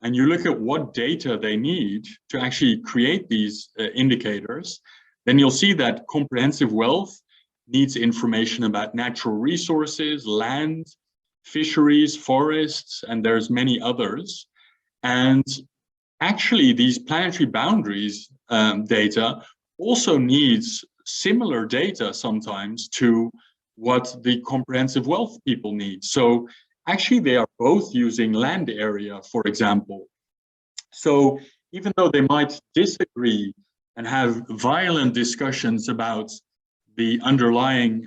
and you look at what data they need to actually create these indicators, then you'll see that comprehensive wealth needs information about natural resources, land, fisheries, forests, and there's many others. And actually, these planetary boundaries data also needs similar data sometimes to what the comprehensive wealth people need. So actually, they are both using land area, for example. So even though they might disagree and have violent discussions about the underlying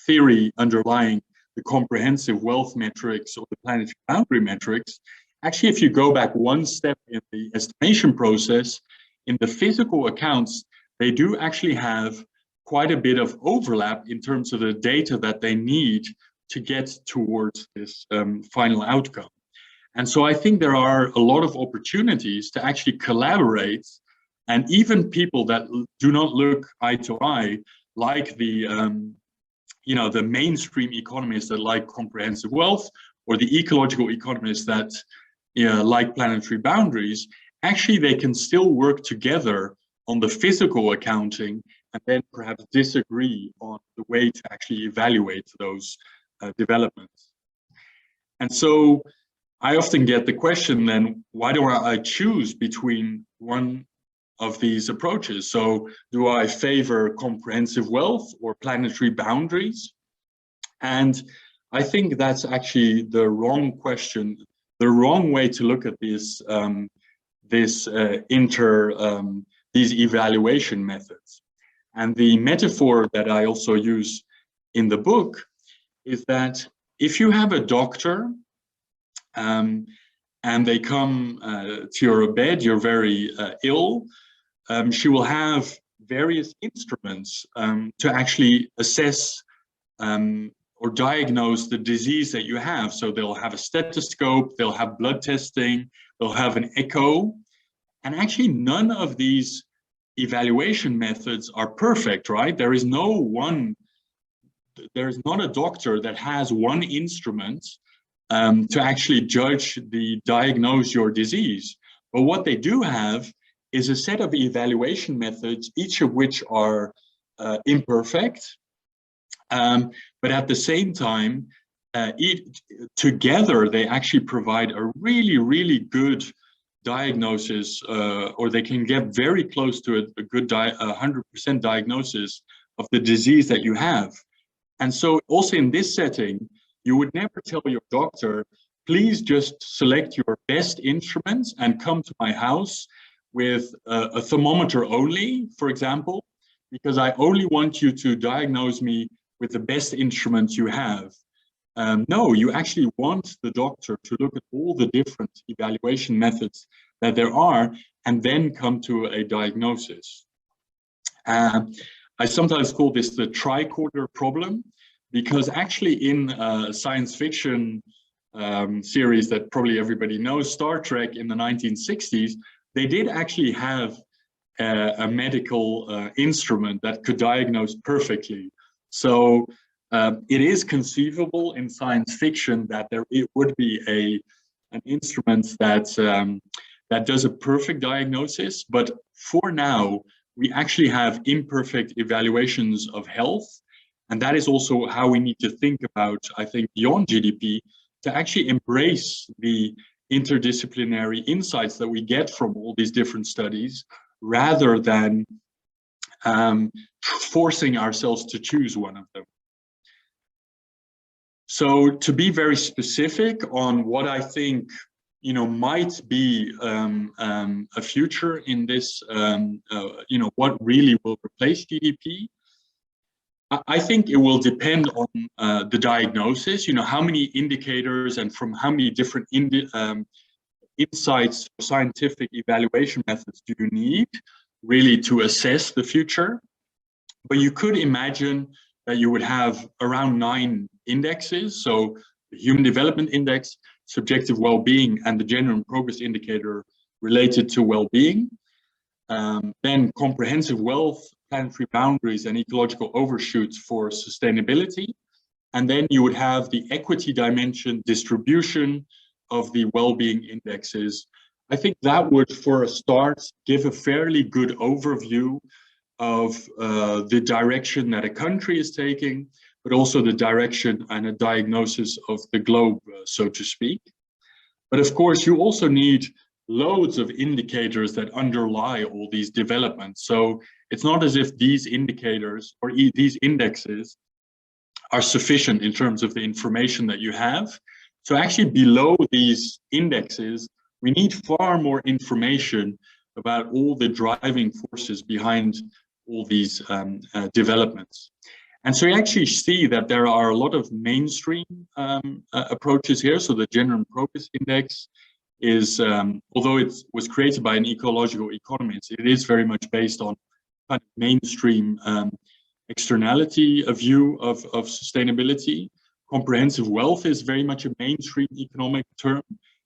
theory underlying the comprehensive wealth metrics or the planetary boundary metrics, actually, if you go back one step in the estimation process, in the physical accounts, they do actually have quite a bit of overlap in terms of the data that they need to get towards this final outcome. And so I think there are a lot of opportunities to actually collaborate, and even people that do not look eye to eye, like the the mainstream economists that like comprehensive wealth, or the ecological economists that like planetary boundaries, actually they can still work together on the physical accounting and then perhaps disagree on the way to actually evaluate those developments. And so I often get the question then, why do I choose between one of these approaches? So do I favor comprehensive wealth or planetary boundaries? And I think that's actually the wrong question, the wrong way to look at this, these evaluation methods. And the metaphor that I also use in the book is that if you have a doctor and they come to your bed, you're very ill, she will have various instruments to actually assess or diagnose the disease that you have. So they'll have a stethoscope, they'll have blood testing, they'll have an echo. And actually none of these evaluation methods are perfect, right? There is not a doctor that has one instrument to actually diagnose your disease. But what they do have is a set of evaluation methods, each of which are imperfect, but at the same time, together they actually provide a really, really good diagnosis, or they can get very close to a good 100% diagnosis of the disease that you have. And so also in this setting, you would never tell your doctor, please just select your best instruments and come to my house with a thermometer only, for example, because I only want you to diagnose me with the best instruments you have. No, you actually want the doctor to look at all the different evaluation methods that there are and then come to a diagnosis. I sometimes call this the tricorder problem, because actually in science fiction series that probably everybody knows, Star Trek in the 1960s, they did actually have a medical instrument that could diagnose perfectly. So it is conceivable in science fiction that it would be an instrument that does a perfect diagnosis, but for now, we actually have imperfect evaluations of health. And that is also how we need to think about, I think, Beyond-GDP, to actually embrace the interdisciplinary insights that we get from all these different studies, rather than forcing ourselves to choose one of them. So to be very specific on what I think, you know, might be a future in this, you know, what really will replace GDP, I think it will depend on the diagnosis, you know, how many indicators and from how many different insights or scientific evaluation methods do you need really to assess the future. But you could imagine that you would have around 9 indexes. So the Human Development Index, subjective well-being, and the Gender and Progress Indicator related to well-being. Then comprehensive wealth, planetary boundaries, and ecological overshoots for sustainability. And then you would have the equity dimension, distribution of the well-being indexes. I think that would, for a start, give a fairly good overview of the direction that a country is taking, but also the direction and a diagnosis of the globe, so to speak. But of course, you also need loads of indicators that underlie all these developments. So it's not as if these indicators or these indexes are sufficient in terms of the information that you have. So actually below these indexes, we need far more information about all the driving forces behind all these developments. And so you actually see that there are a lot of mainstream approaches here. So the Gender and Progress Index is, although it was created by an ecological economist, it is very much based on kind of mainstream externality, a view of sustainability. Comprehensive wealth is very much a mainstream economic term,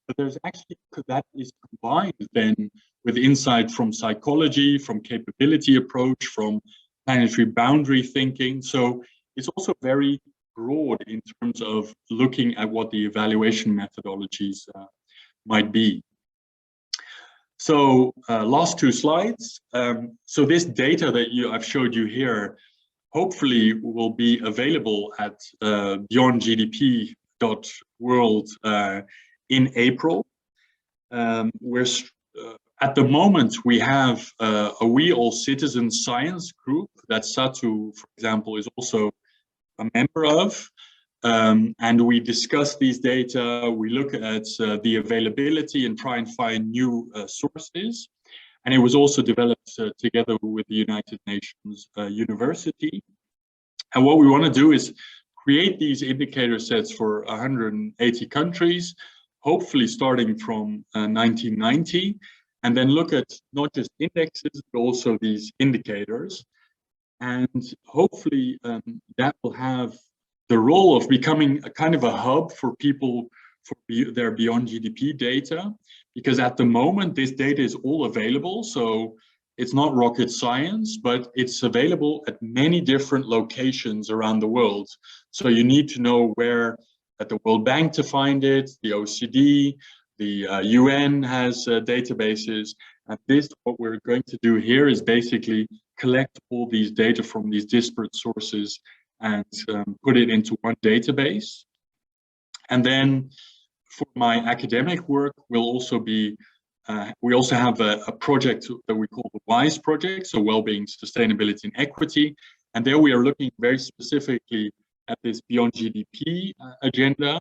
but there's actually, that is combined then with insight from psychology, from capability approach, from planetary boundary thinking. So it's also very broad in terms of looking at what the evaluation methodologies might be. So last 2 slides. So this data that I've showed you here hopefully will be available at Beyond-GDP.world in April. At the moment, we have a We All Citizens Science group that Satu, for example, is also a member of. And we discuss these data, we look at the availability and try and find new sources. And it was also developed together with the United Nations University. And what we want to do is create these indicator sets for 180 countries, hopefully starting from 1990, and then look at not just indexes, but also these indicators. And hopefully that will have the role of becoming a kind of a hub for people for their Beyond GDP data, because at the moment this data is all available. So it's not rocket science, but it's available at many different locations around the world. So you need to know where at the World Bank to find it, the OECD, the UN has databases. And this, what we're going to do here is basically collect all these data from these disparate sources and put it into one database. And then for my academic work, we'll also be, we also have a project that we call the WiSE project, so Wellbeing, Sustainability and Equity. And there we are looking very specifically at this Beyond GDP agenda,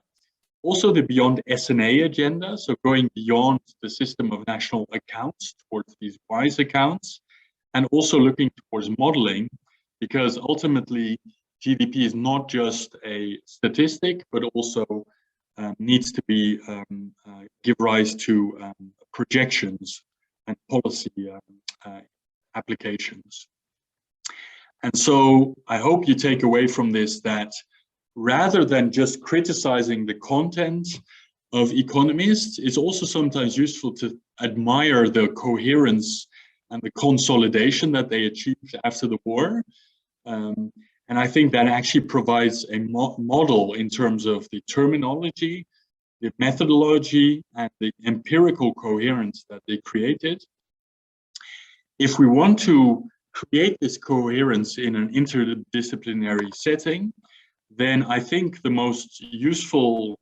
also the Beyond SNA agenda, so going beyond the system of national accounts towards these WiSE accounts, and also looking towards modeling, because ultimately GDP is not just a statistic, but also needs to be give rise to projections and policy applications. And so I hope you take away from this that rather than just criticizing the content of economists, it's also sometimes useful to admire the coherence and the consolidation that they achieved after the war. And I think that actually provides a model in terms of the terminology, the methodology, and the empirical coherence that they created. If we want to create this coherence in an interdisciplinary setting, then I think the most useful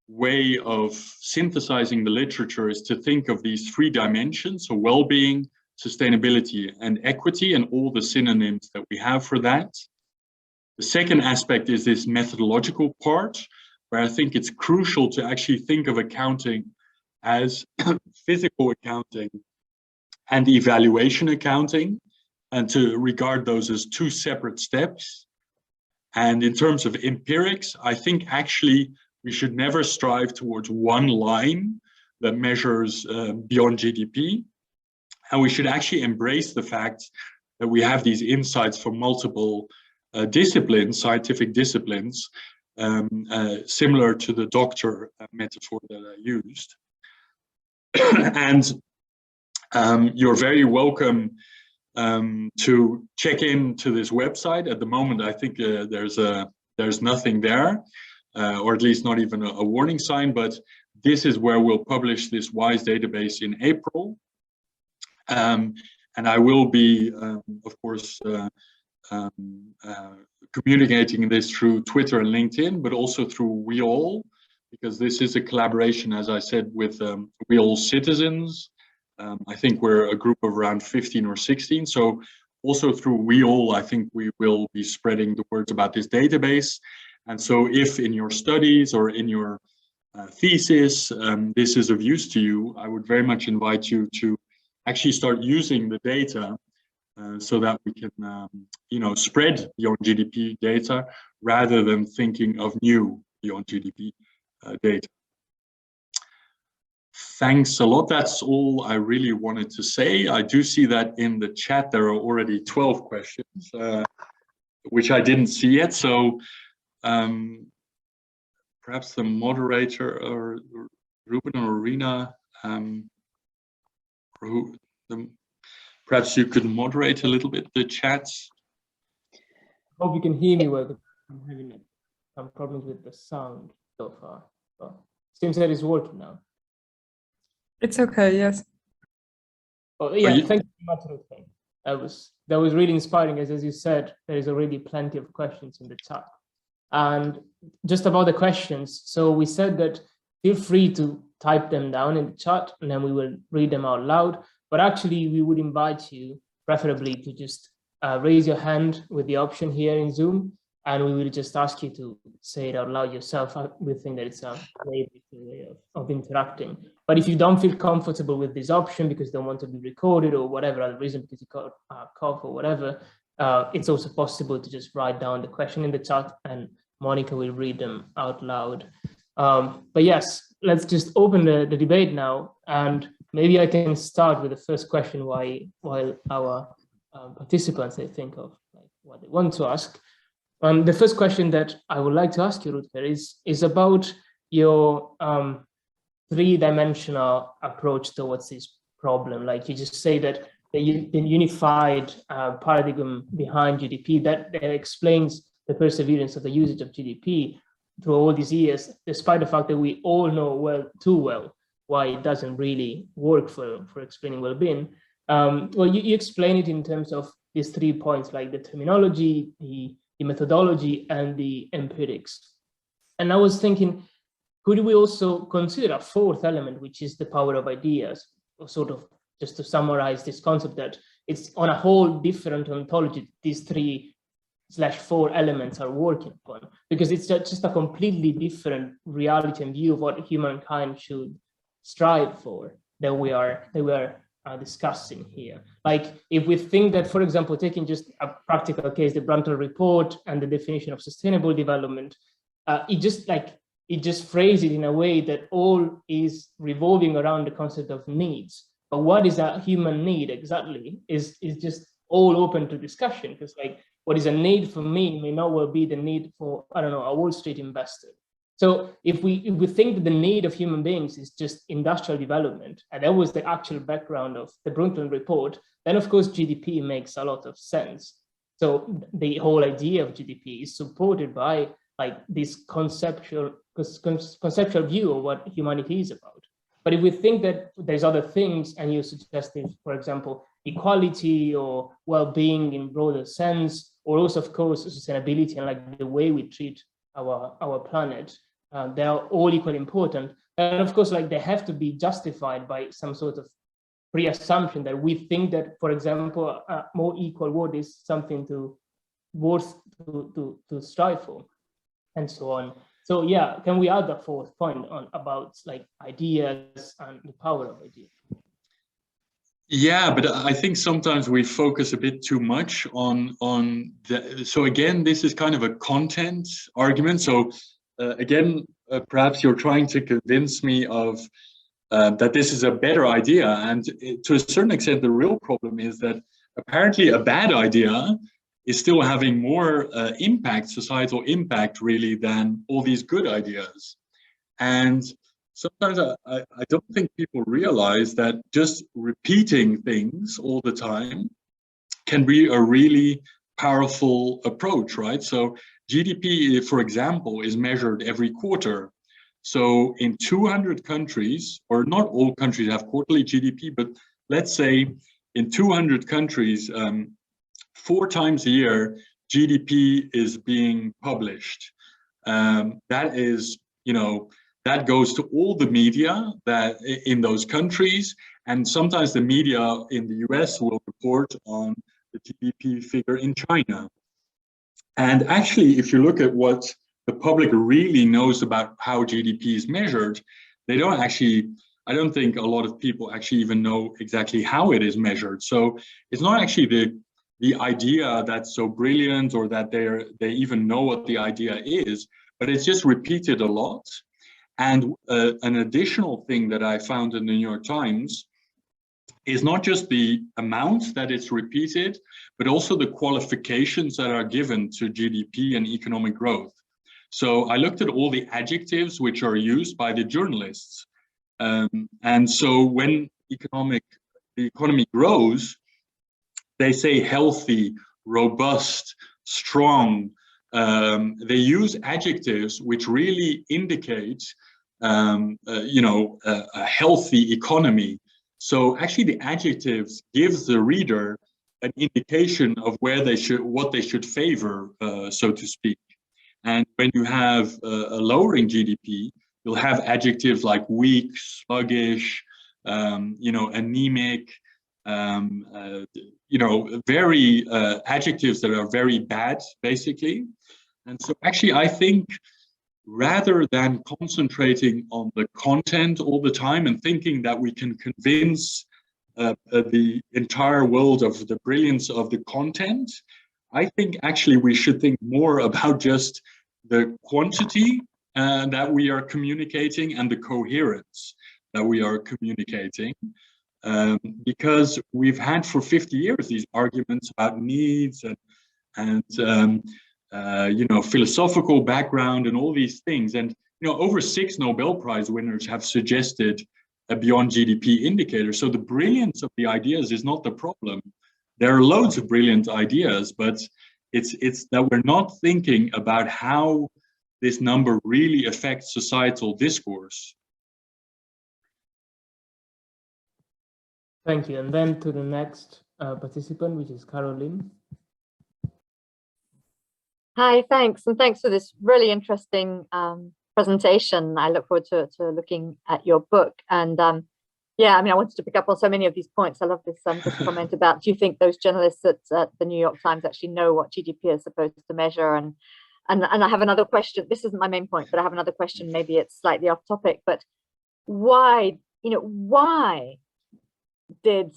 way of synthesizing the literature is to think of these 3 dimensions, so well-being, sustainability, and equity, and all the synonyms that we have for that. The second aspect is this methodological part, where I think it's crucial to actually think of accounting as physical accounting and evaluation accounting, and to regard those as two separate steps. And in terms of empirics, I think actually we should never strive towards one line that measures beyond GDP. And we should actually embrace the fact that we have these insights from multiple disciplines, scientific disciplines, similar to the doctor metaphor that I used. And you're very welcome to check into this website. At the moment, I think there's nothing there, or at least not even a warning sign, but this is where we'll publish this WiSE database in April. And I will be, of course, communicating this through Twitter and LinkedIn, but also through WeAll, because this is a collaboration, as I said, with WeAll citizens. I think we're a group of around 15 or 16. So also through WeAll, I think we will be spreading the words about this database. And so if in your studies or in your thesis, this is of use to you, I would very much invite you to actually start using the data so that we can, spread beyond GDP data rather than thinking of new beyond GDP data. Thanks a lot. That's all I really wanted to say. I do see that in the chat there are already 12 questions, which I didn't see yet. So perhaps the moderator, or Ruben or Rina, perhaps you could moderate a little bit the chats. Hope you can hear me well. I'm having some problems with the sound so far. But seems that it's working now. It's okay, yes. Oh, yeah, thank you very much, Rutger. That was really inspiring, as you said, there is already plenty of questions in the chat. And just about the questions, so we said that feel free to type them down in the chat and then we will read them out loud. But actually, we would invite you, preferably, to just raise your hand with the option here in Zoom, and we will just ask you to say it out loud yourself. We think that it's a way of interacting. But if you don't feel comfortable with this option because you don't want to be recorded or whatever other reason, because you got a cough or whatever, it's also possible to just write down the question in the chat and Monica will read them out loud. But yes, let's just open the debate now. And maybe I can start with the first question while our participants, they think of what they want to ask. The first question that I would like to ask you, Rutger, is about your three-dimensional approach towards this problem. Like you just say that the unified paradigm behind GDP that explains the perseverance of the usage of GDP through all these years, despite the fact that we all know too well why it doesn't really work for explaining well-being. Well, you explain it in terms of these 3 points, like the terminology, the methodology, and the empirics. And I was thinking, could we also consider a fourth element, which is the power of ideas, or sort of just to summarize this concept that it's on a whole different ontology, these 3/4 elements are working upon, because it's just a completely different reality and view of what humankind should strive for that we are discussing here. Like if we think that, for example, taking just a practical case, the Brundtland report and the definition of sustainable development, it just phrases it in a way that all is revolving around the concept of needs. But what is a human need exactly is just all open to discussion, because like what is a need for me may not well be the need for, I don't know, a Wall Street investor. So if we think that the need of human beings is just industrial development, and that was the actual background of the Brundtland report, then of course GDP makes a lot of sense. So the whole idea of GDP is supported by like this conceptual view of what humanity is about. But if we think that there's other things, and you suggested, for example, equality or well-being in broader sense, or also of course sustainability and like the way we treat our planet, they are all equally important. And of course, like they have to be justified by some sort of pre-assumption that we think that, for example, a more equal world is something worth to strive for, and so on. So yeah, can we add a fourth point on about like ideas and the power of ideas? Yeah, but I think sometimes we focus a bit too much on the. So again, this is kind of a content argument. So again, perhaps you're trying to convince me of that this is a better idea, and to a certain extent, the real problem is that apparently a bad idea is still having more impact, societal impact, really, than all these good ideas. And sometimes I don't think people realize that just repeating things all the time can be a really powerful approach, right? So GDP, for example, is measured every quarter. So in 200 countries, or not all countries have quarterly GDP, but let's say in 200 countries, 4 times a year, GDP is being published. That is, that goes to all the media that in those countries, and sometimes the media in the US will report on the GDP figure in China. And actually, if you look at what the public really knows about how GDP is measured, they don't actually, I don't think a lot of people actually even know exactly how it is measured. So it's not actually the idea that's so brilliant, or that they even know what the idea is, but it's just repeated a lot. And an additional thing that I found in the New York Times is not just the amount that it's repeated, but also the qualifications that are given to GDP and economic growth. So I looked at all the adjectives which are used by the journalists. And so when the economy grows, they say healthy, robust, strong. They use adjectives which really indicate a healthy economy. So actually the adjectives gives the reader an indication of what they should favor, so to speak. And when you have a lowering GDP, you'll have adjectives like weak, sluggish, anemic, very adjectives that are very bad, basically. And so actually, I think rather than concentrating on the content all the time and thinking that we can convince the entire world of the brilliance of the content, I think actually we should think more about just the quantity that we are communicating and the coherence that we are communicating. Because we've had for 50 years these arguments about needs and philosophical background and all these things. And over 6 Nobel Prize winners have suggested a Beyond-GDP indicator. So the brilliance of the ideas is not the problem. There are loads of brilliant ideas, but it's that we're not thinking about how this number really affects societal discourse. Thank you. And then to the next participant, which is Caroline. Hi, thanks. And thanks for this really interesting presentation. I look forward to looking at your book. And I wanted to pick up on so many of these points. I love this comment about, do you think those journalists at the New York Times actually know what GDP is supposed to measure? And I have another question. This isn't my main point, but I have another question. Maybe it's slightly off topic, but why did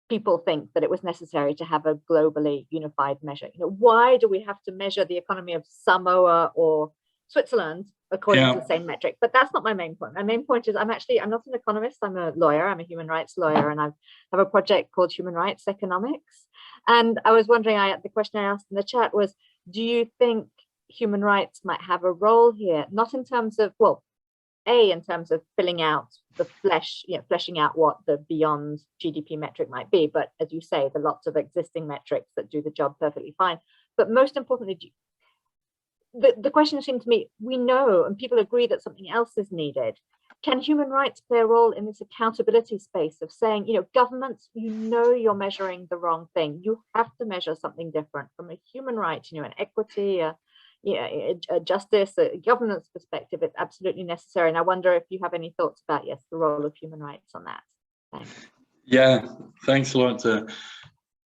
people think that it was necessary to have a globally unified measure? Why do we have to measure the economy of Samoa or Switzerland according to the same metric? But that's not my main point. My main point is I'm not an economist. I'm a lawyer. I'm a human rights lawyer, and I have a project called Human Rights Economics. And I was wondering, the question I asked in the chat was, do you think human rights might have a role here? Not in terms of, in terms of filling out the fleshing out what the beyond GDP metric might be, but as you say, there are lots of existing metrics that do the job perfectly fine. But most importantly, the question seemed to me, we know and people agree that something else is needed. Can human rights play a role in this accountability space of saying, governments, you're measuring the wrong thing. You have to measure something different from a human right, an equity, a justice, a governance perspective. It's absolutely necessary. And I wonder if you have any thoughts about, the role of human rights on that. Thanks. Yeah, thanks a lot.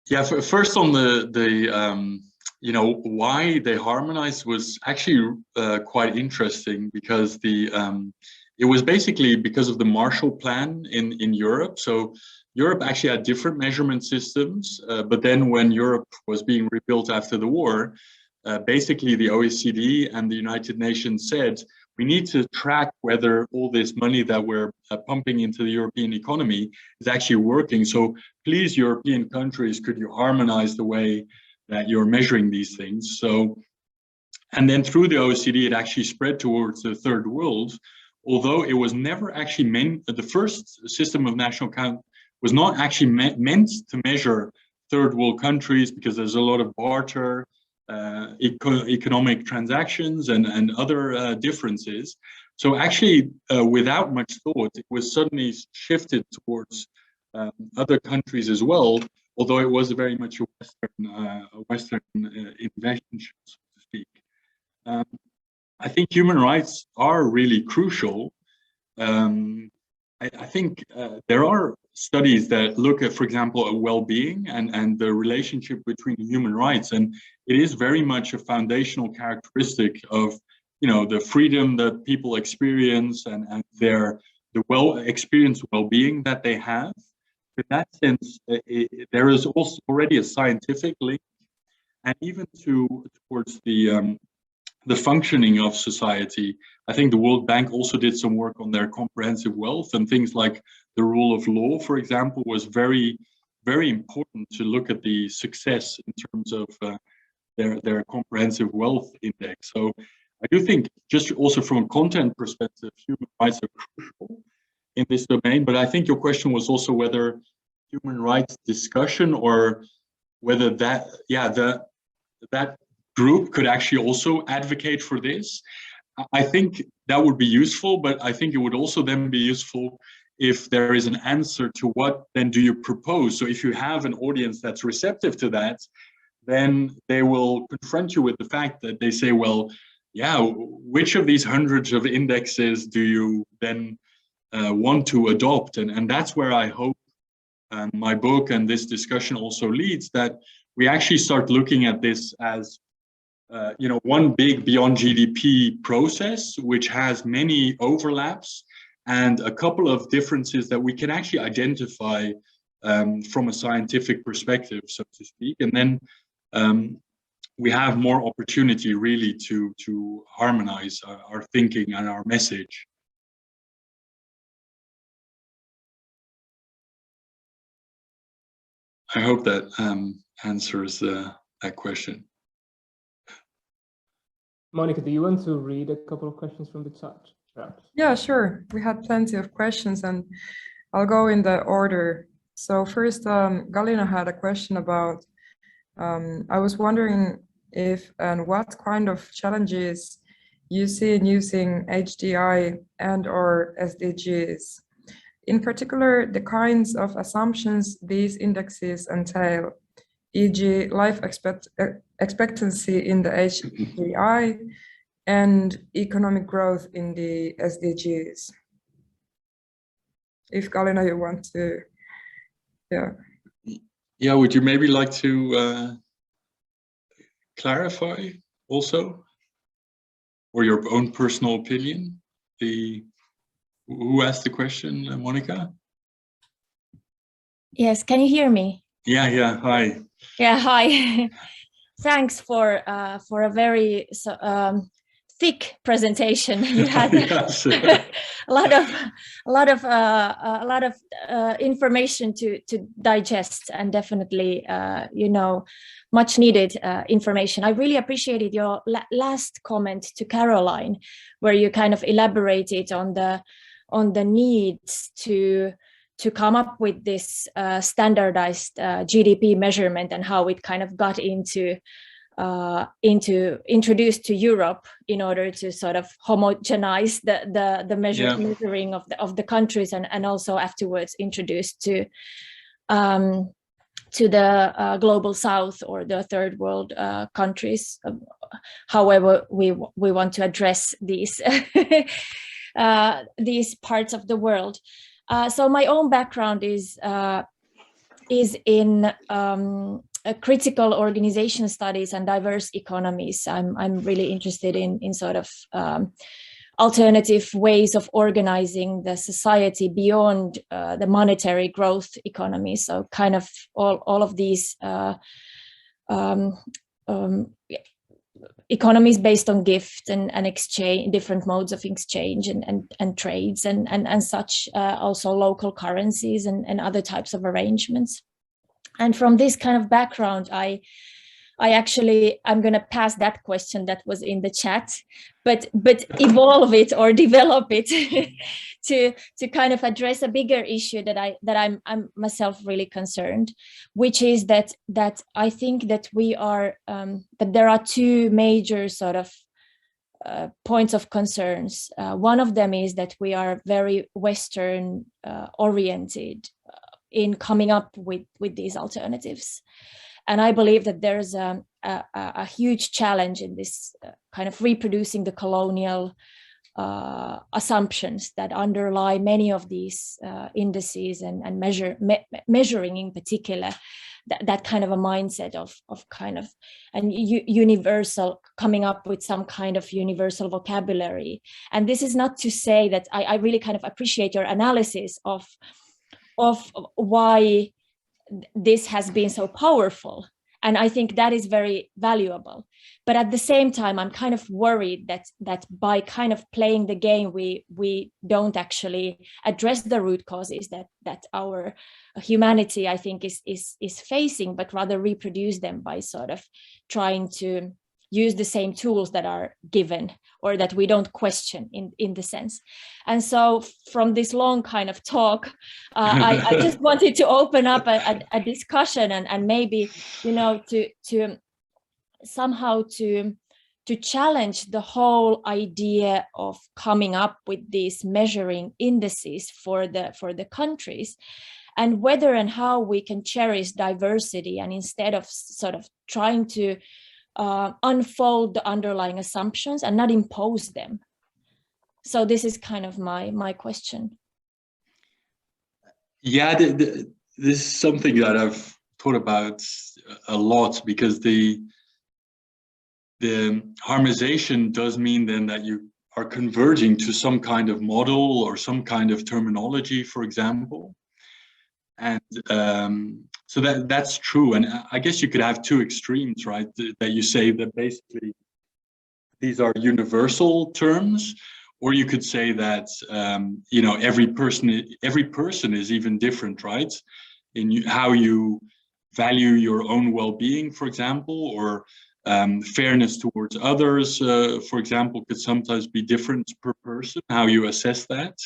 Yeah, first on the you know, why they harmonized was actually quite interesting, because it was basically because of the Marshall Plan in Europe. So Europe actually had different measurement systems, but then when Europe was being rebuilt after the war, basically the OECD and the United Nations said, we need to track whether all this money that we're pumping into the European economy is actually working. So please, European countries, could you harmonize the way that you're measuring these things? So, and then through the OECD, it actually spread towards the third world, although it was never actually meant, the first system of national count was not actually meant to measure third world countries, because there's a lot of barter, economic transactions and other differences. So actually, without much thought, it was suddenly shifted towards other countries as well, although it was very much a Western invention, so to speak. I think human rights are really crucial. I think there are studies that look at, for example, at well-being and the relationship between human rights, and it is very much a foundational characteristic of, you know, the freedom that people experience and the experienced well-being that they have. In that sense, there is also already a scientific link, and even towards the functioning of society. I think the World Bank also did some work on their comprehensive wealth, and things like the rule of law, for example, was very, very important to look at the success in terms of their comprehensive wealth index. So I do think, just also from a content perspective, human rights are crucial in this domain. But I think your question was also whether human rights discussion, or whether that group could actually also advocate for this. I think that would be useful, but I think it would also then be useful if there is an answer to what then do you propose. So if you have an audience that's receptive to that, then they will confront you with the fact that they say, well, yeah, which of these hundreds of indexes do you then want to adopt? And that's where I hope my book and this discussion also leads, that we actually start looking at this as you know, one big Beyond-GDP process, which has many overlaps and a couple of differences that we can actually identify from a scientific perspective, so to speak. And then we have more opportunity really to harmonize our thinking and our message. I hope that answers that question. Monica, do you want to read a couple of questions from the chat, perhaps? Yeah, sure. We had plenty of questions, and I'll go in the order. So first, Galina had a question about, I was wondering if and what kind of challenges you see in using HDI and/or SDGs. In particular, the kinds of assumptions these indexes entail, e.g. life expectancy in the HDI and economic growth in the SDGs. If Galina, you want to, yeah. Yeah, would you maybe like to clarify also, or your own personal opinion? Who asked the question, Monica? Yes, can you hear me? Yeah, hi. Yeah, hi. Thanks for a very thick presentation. You had Yes. a lot of information to digest, and definitely you know, much needed information. I really appreciated your last comment to Caroline, where you kind of elaborated on the needs to come up with this standardized GDP measurement, and how it kind of got introduced to Europe in order to sort of homogenize the measuring of the countries, and also afterwards introduced to the global south or the third world countries, however we want to address these these parts of the world. So my own background is in critical organization studies and diverse economies. I'm really interested in sort of alternative ways of organizing the society beyond the monetary growth economy. So kind of all of these economies based on gift and exchange, different modes of exchange and trades and such, also local currencies and other types of arrangements. And from this kind of background, I'm going to pass that question that was in the chat, but evolve it or develop it to kind of address a bigger issue that I'm myself really concerned, which is that I think that we are that there are two major sort of points of concerns. One of them is that we are very Western oriented in coming up with these alternatives. And I believe that there's a huge challenge in this kind of reproducing the colonial assumptions that underlie many of these indices and measuring in particular that kind of a mindset of kind of and universal, coming up with some kind of universal vocabulary. And this is not to say that I really kind of appreciate your analysis of why this has been so powerful. And I think that is very valuable. But at the same time, I'm kind of worried that by kind of playing the game, we don't actually address the root causes that our humanity, I think, is facing, but rather reproduce them by sort of trying to use the same tools that are given or that we don't question in the sense. And so from this long kind of talk, I just wanted to open up a discussion and maybe, you know, to somehow to challenge the whole idea of coming up with these measuring indices for the countries, and whether and how we can cherish diversity, and instead of sort of trying to unfold the underlying assumptions and not impose them. So this is kind of my question. Yeah, this is something that I've thought about a lot, because the harmonization does mean then that you are converging to some kind of model or some kind of terminology, for example. And so that's true. And I guess you could have two extremes, right? That you say that basically these are universal terms, or you could say that you know, every person is even different, right? In how you value your own well-being, for example, or fairness towards others, for example, could sometimes be different per person, how you assess that.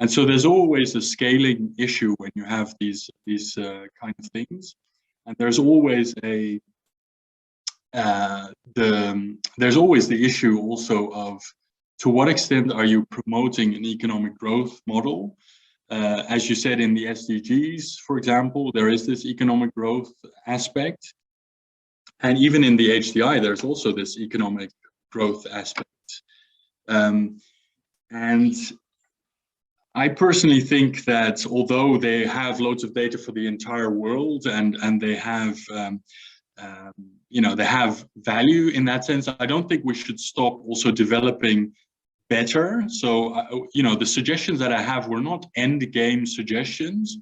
And so there's always a scaling issue when you have these kind of things, and there's always there's always the issue also of to what extent are you promoting an economic growth model? As you said in the SDGs, for example, there is this economic growth aspect, and even in the HDI, there's also this economic growth aspect, and I personally think that although they have loads of data for the entire world and they have, you know, they have value in that sense, I don't think we should stop also developing better. So, you know, the suggestions that I have were not end game suggestions,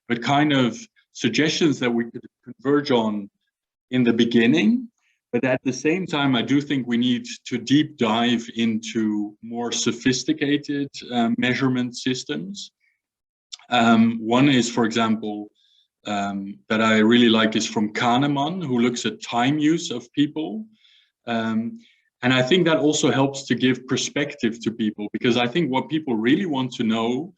but kind of suggestions that we could converge on in the beginning. But at the same time, I do think we need to deep dive into more sophisticated measurement systems. One is, for example, that I really like is from Kahneman, who looks at time use of people. And I think that also helps to give perspective to people, because I think what people really want to know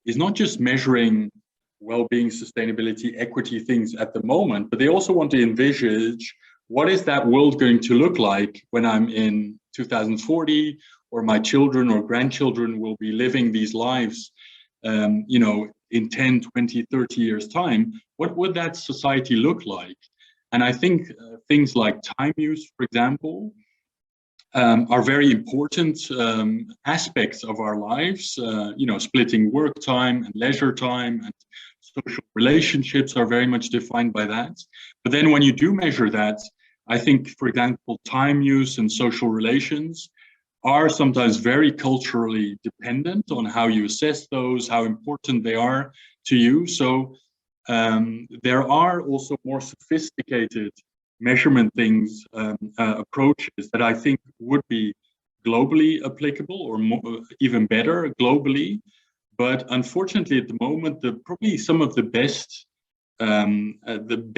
is not just measuring well-being, sustainability, equity things at the moment, but they also want to envisage what is that world going to look like when I'm in 2040, or my children or grandchildren will be living these lives, you know, in 10, 20, 30 years time. What would that society look like? And I think things like time use, for example, are very important aspects of our lives. You know, splitting work time and leisure time and social relationships are very much defined by that. But then when you do measure that, I think, for example, time use and social relations are sometimes very culturally dependent on how you assess those, how important they are to you. So there are also more sophisticated measurement things, approaches that I think would be globally applicable or more, even better globally. But unfortunately, at the moment, probably some of the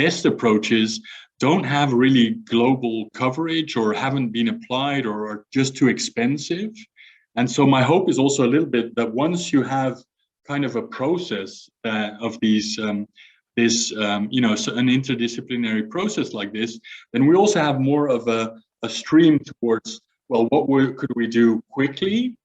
best approaches don't have really global coverage or haven't been applied or are just too expensive. And so my hope is also a little bit that once you have kind of a process of these, you know, so an interdisciplinary process like this, then we also have more of a stream towards, well, what could we do quickly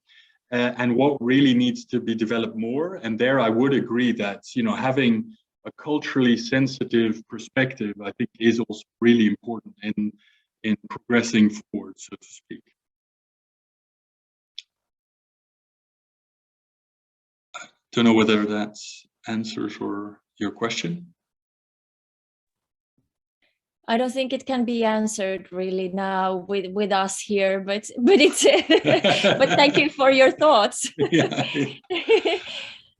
and what really needs to be developed more. And there I would agree that, you know, having a culturally sensitive perspective, I think, is also really important in progressing forward, so to speak. I don't know whether that answers your question. I don't think it can be answered really now with us here, but it's but thank you for your thoughts. Yeah.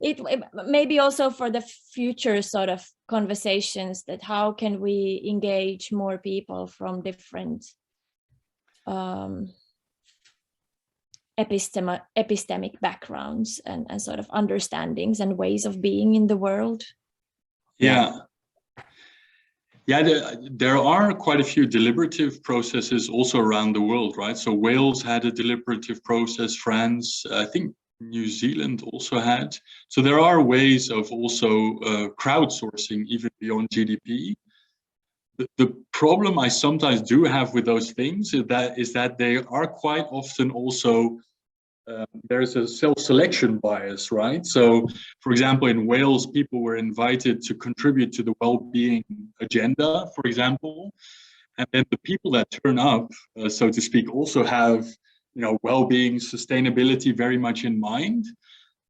It maybe also for the future sort of conversations, that how can we engage more people from different epistemic backgrounds and sort of understandings and ways of being in the world. Yeah. Yeah, there are quite a few deliberative processes also around the world, right? So Wales had a deliberative process, France, I think New Zealand also had. So there are ways of also crowdsourcing even beyond GDP. The problem I sometimes do have with those things is that they are quite often also there's a self-selection bias, right? So, for example, in Wales, people were invited to contribute to the well-being agenda, for example, and then the people that turn up, so to speak, also have, you know, well-being, sustainability very much in mind.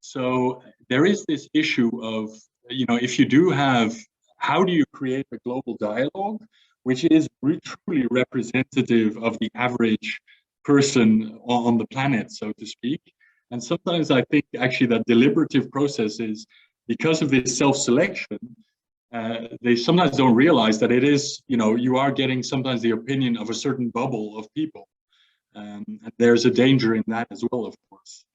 So there is this issue of, you know, if you do have, how do you create a global dialogue which is truly representative of the average person on the planet, so to speak? And sometimes I think actually that deliberative processes, because of this self-selection, they sometimes don't realize that it is, you know, you are getting sometimes the opinion of a certain bubble of people. And there's a danger in that as well, of course.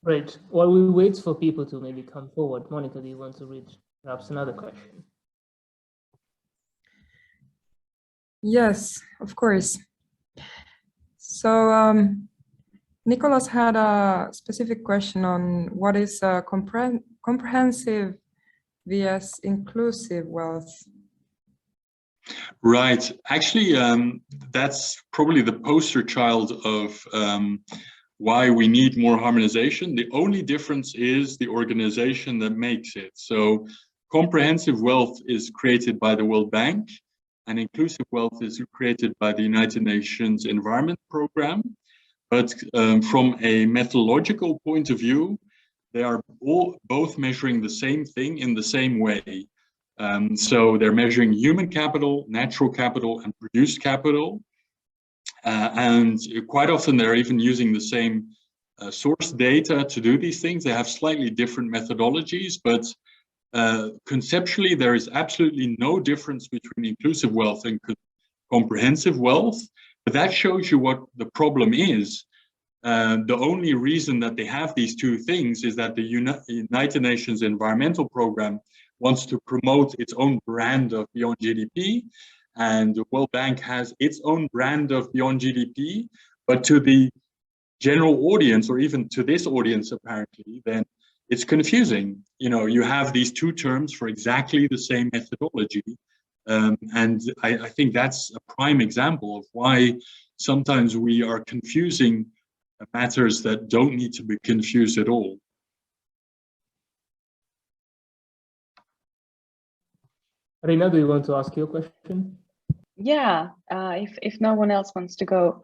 Great. While we wait for people to maybe come forward, Monica, do you want to read perhaps another question? Yes, of course. So Nicholas had a specific question on what is comprehensive vs inclusive wealth. Right. Actually, that's probably the poster child of why we need more harmonization. The only difference is the organization that makes it. So comprehensive wealth is created by the World Bank, and inclusive wealth is created by the United Nations Environment Programme. But from a methodological point of view, they are both measuring the same thing in the same way. So they're measuring human capital, natural capital, and produced capital. And quite often they're even using the same source data to do these things. They have slightly different methodologies, but conceptually there is absolutely no difference between inclusive wealth and comprehensive wealth. But that shows you what the problem is. The only reason that they have these two things is that the United Nations Environmental Programme wants to promote its own brand of Beyond-GDP, and the World Bank has its own brand of Beyond-GDP, but to the general audience, or even to this audience apparently, then it's confusing. You know, you have these two terms for exactly the same methodology, and I think that's a prime example of why sometimes we are confusing matters that don't need to be confused at all. Rina, do you want to ask your question? Yeah, if no one else wants to go,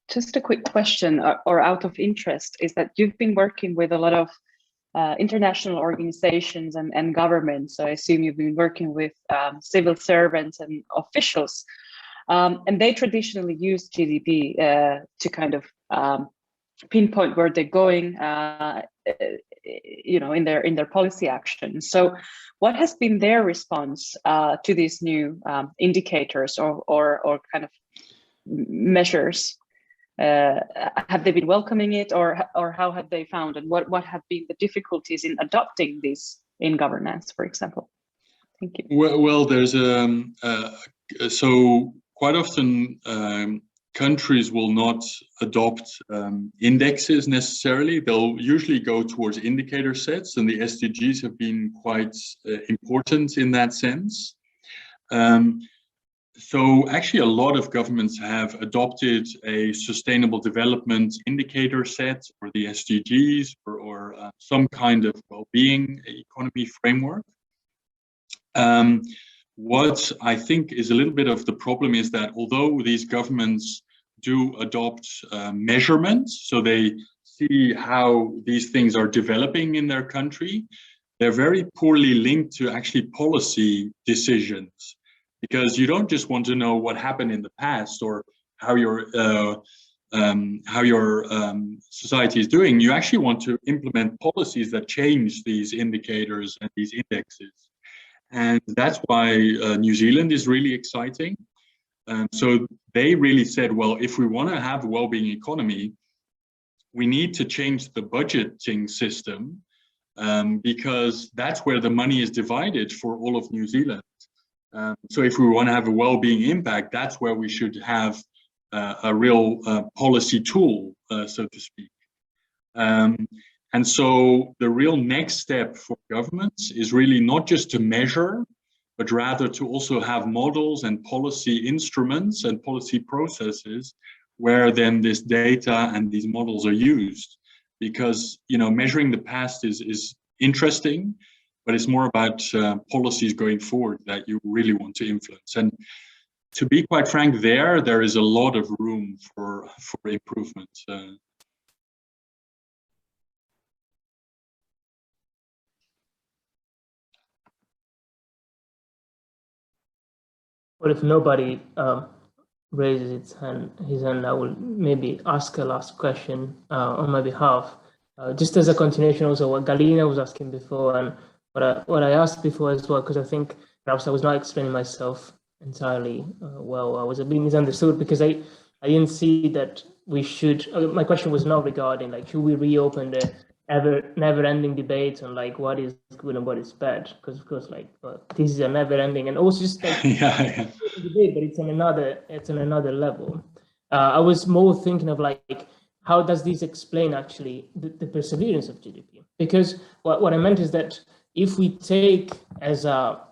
just a quick question or out of interest is that you've been working with a lot of international organizations and governments. So I assume you've been working with civil servants and officials, and they traditionally use GDP to kind of pinpoint where they're going, you know, in their policy action. So what has been their response to these new indicators or kind of measures? Have they been welcoming it, or how have they found, and what have been the difficulties in adopting this in governance, for example? Thank you. Well, there's so quite often countries will not adopt indexes necessarily. They'll usually go towards indicator sets, and the SDGs have been quite important in that sense. So actually a lot of governments have adopted a sustainable development indicator set, or the SDGs, or some kind of well-being economy framework. What I think is a little bit of the problem is that although these governments do adopt measurements, so they see how these things are developing in their country, they're very poorly linked to actually policy decisions. Because you don't just want to know what happened in the past or how your society is doing. You actually want to implement policies that change these indicators and these indexes. And that's why New Zealand is really exciting. So they really said, well, if we want to have a well-being economy, we need to change the budgeting system because that's where the money is divided for all of New Zealand. So if we want to have a well-being impact, that's where we should have a real policy tool, so to speak. And so the real next step for governments is really not just to measure, but rather to also have models and policy instruments and policy processes where then this data and these models are used. Because, you know, measuring the past is interesting, but it's more about policies going forward that you really want to influence. And to be quite frank, there is a lot of room for improvement. Well, if nobody raises his hand, I will maybe ask a last question on my behalf. Just as a continuation also what Galina was asking before, and what I asked before as well, because I think perhaps I was not explaining myself entirely well. I was a bit misunderstood because I didn't see that we should, my question was not regarding like, should we reopen the never-ending debate on like what is good and what is bad? Because of course, like this is a never-ending, and also just like yeah. debate, but it's on another level. I was more thinking of like, how does this explain actually the perseverance of GDP? Because what I meant is that if we take as our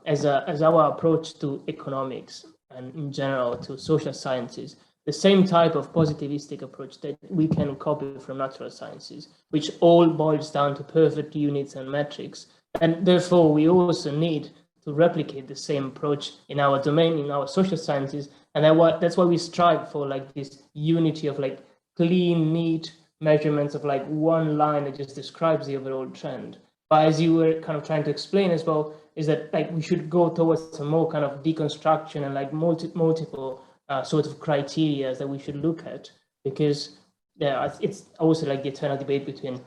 approach to economics and in general to social sciences, the same type of positivistic approach that we can copy from natural sciences, which all boils down to perfect units and metrics, and therefore we also need to replicate the same approach in our domain, in our social sciences, and that's why we strive for like this unity of like clean, neat measurements of like one line that just describes the overall trend. But as you were kind of trying to explain as well, is that like we should go towards a more kind of deconstruction and like multiple sort of criteria that we should look at, because it's also like the eternal debate between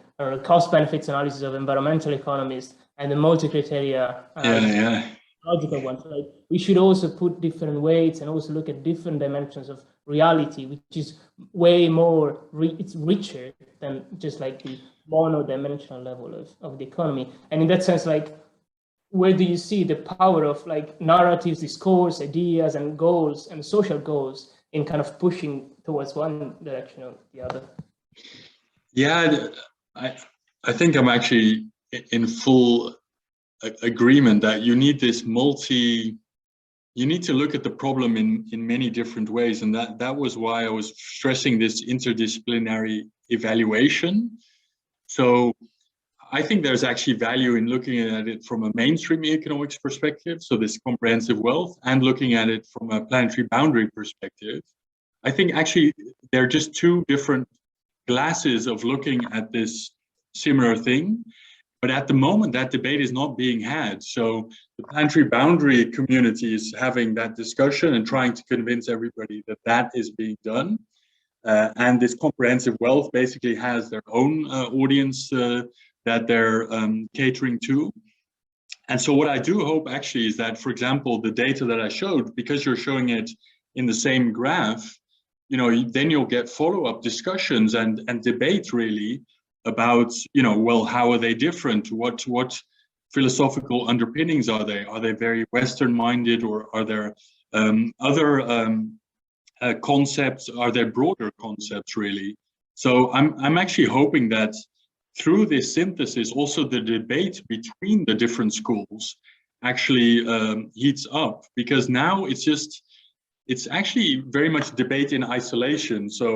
cost benefits analysis of environmental economists and the multi-criteria logical ones. Like we should also put different weights and also look at different dimensions of reality, which is way more, it's richer than just like the mono-dimensional level of the economy. And in that sense, like, where do you see the power of like narratives, discourse, ideas, and goals and social goals in kind of pushing towards one direction or the other? Yeah, I think I'm actually in full agreement that you need this you need to look at the problem in many different ways. And that was why I was stressing this interdisciplinary evaluation. So I think there's actually value in looking at it from a mainstream economics perspective, so this comprehensive wealth, and looking at it from a planetary boundary perspective. I think actually they're just two different glasses of looking at this similar thing. But at the moment, that debate is not being had. So the planetary boundary community is having that discussion and trying to convince everybody that that is being done. And this comprehensive wealth basically has their own audience that they're catering to. And so what I do hope actually is that, for example, the data that I showed, because you're showing it in the same graph, you know, then you'll get follow-up discussions and debate really about, you know, well, how are they different? What philosophical underpinnings are they? Are they very Western-minded, or are there other concepts? Are there broader concepts really? So I'm actually hoping that through this synthesis, also the debate between the different schools actually heats up, because now it's actually very much debate in isolation. So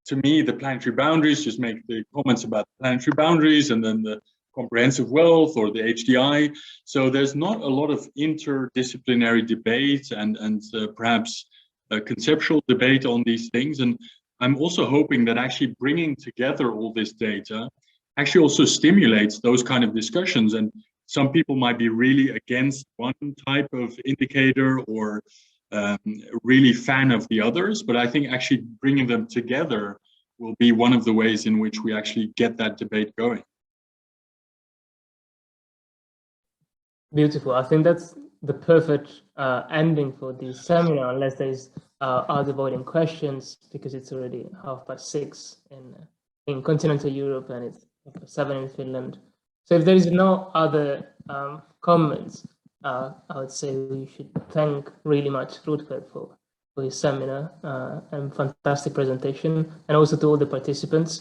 to me, the planetary boundaries just make the comments about the planetary boundaries, and then the comprehensive wealth or the HDI. So there's not a lot of interdisciplinary debate and perhaps a conceptual debate on these things. And I'm also hoping that actually bringing together all this data actually also stimulates those kind of discussions. And some people might be really against one type of indicator or really fan of the others, but I think actually bringing them together will be one of the ways in which we actually get that debate going. Beautiful. I think that's the perfect ending for this seminar, unless there's other voting questions, because it's already 6:30 in continental Europe and it's 7 in Finland. So if there is no other comments, I would say we should thank really much Rutger for his seminar and fantastic presentation, and also to all the participants.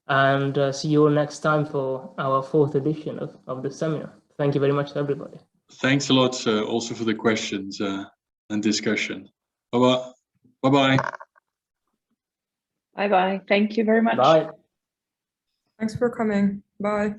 And see you all next time for our 4th edition of the seminar. Thank you very much to everybody. Thanks a lot also for the questions and discussion. Bye-bye. Bye-bye. Bye-bye. Thank you very much. Bye. Thanks for coming. Bye.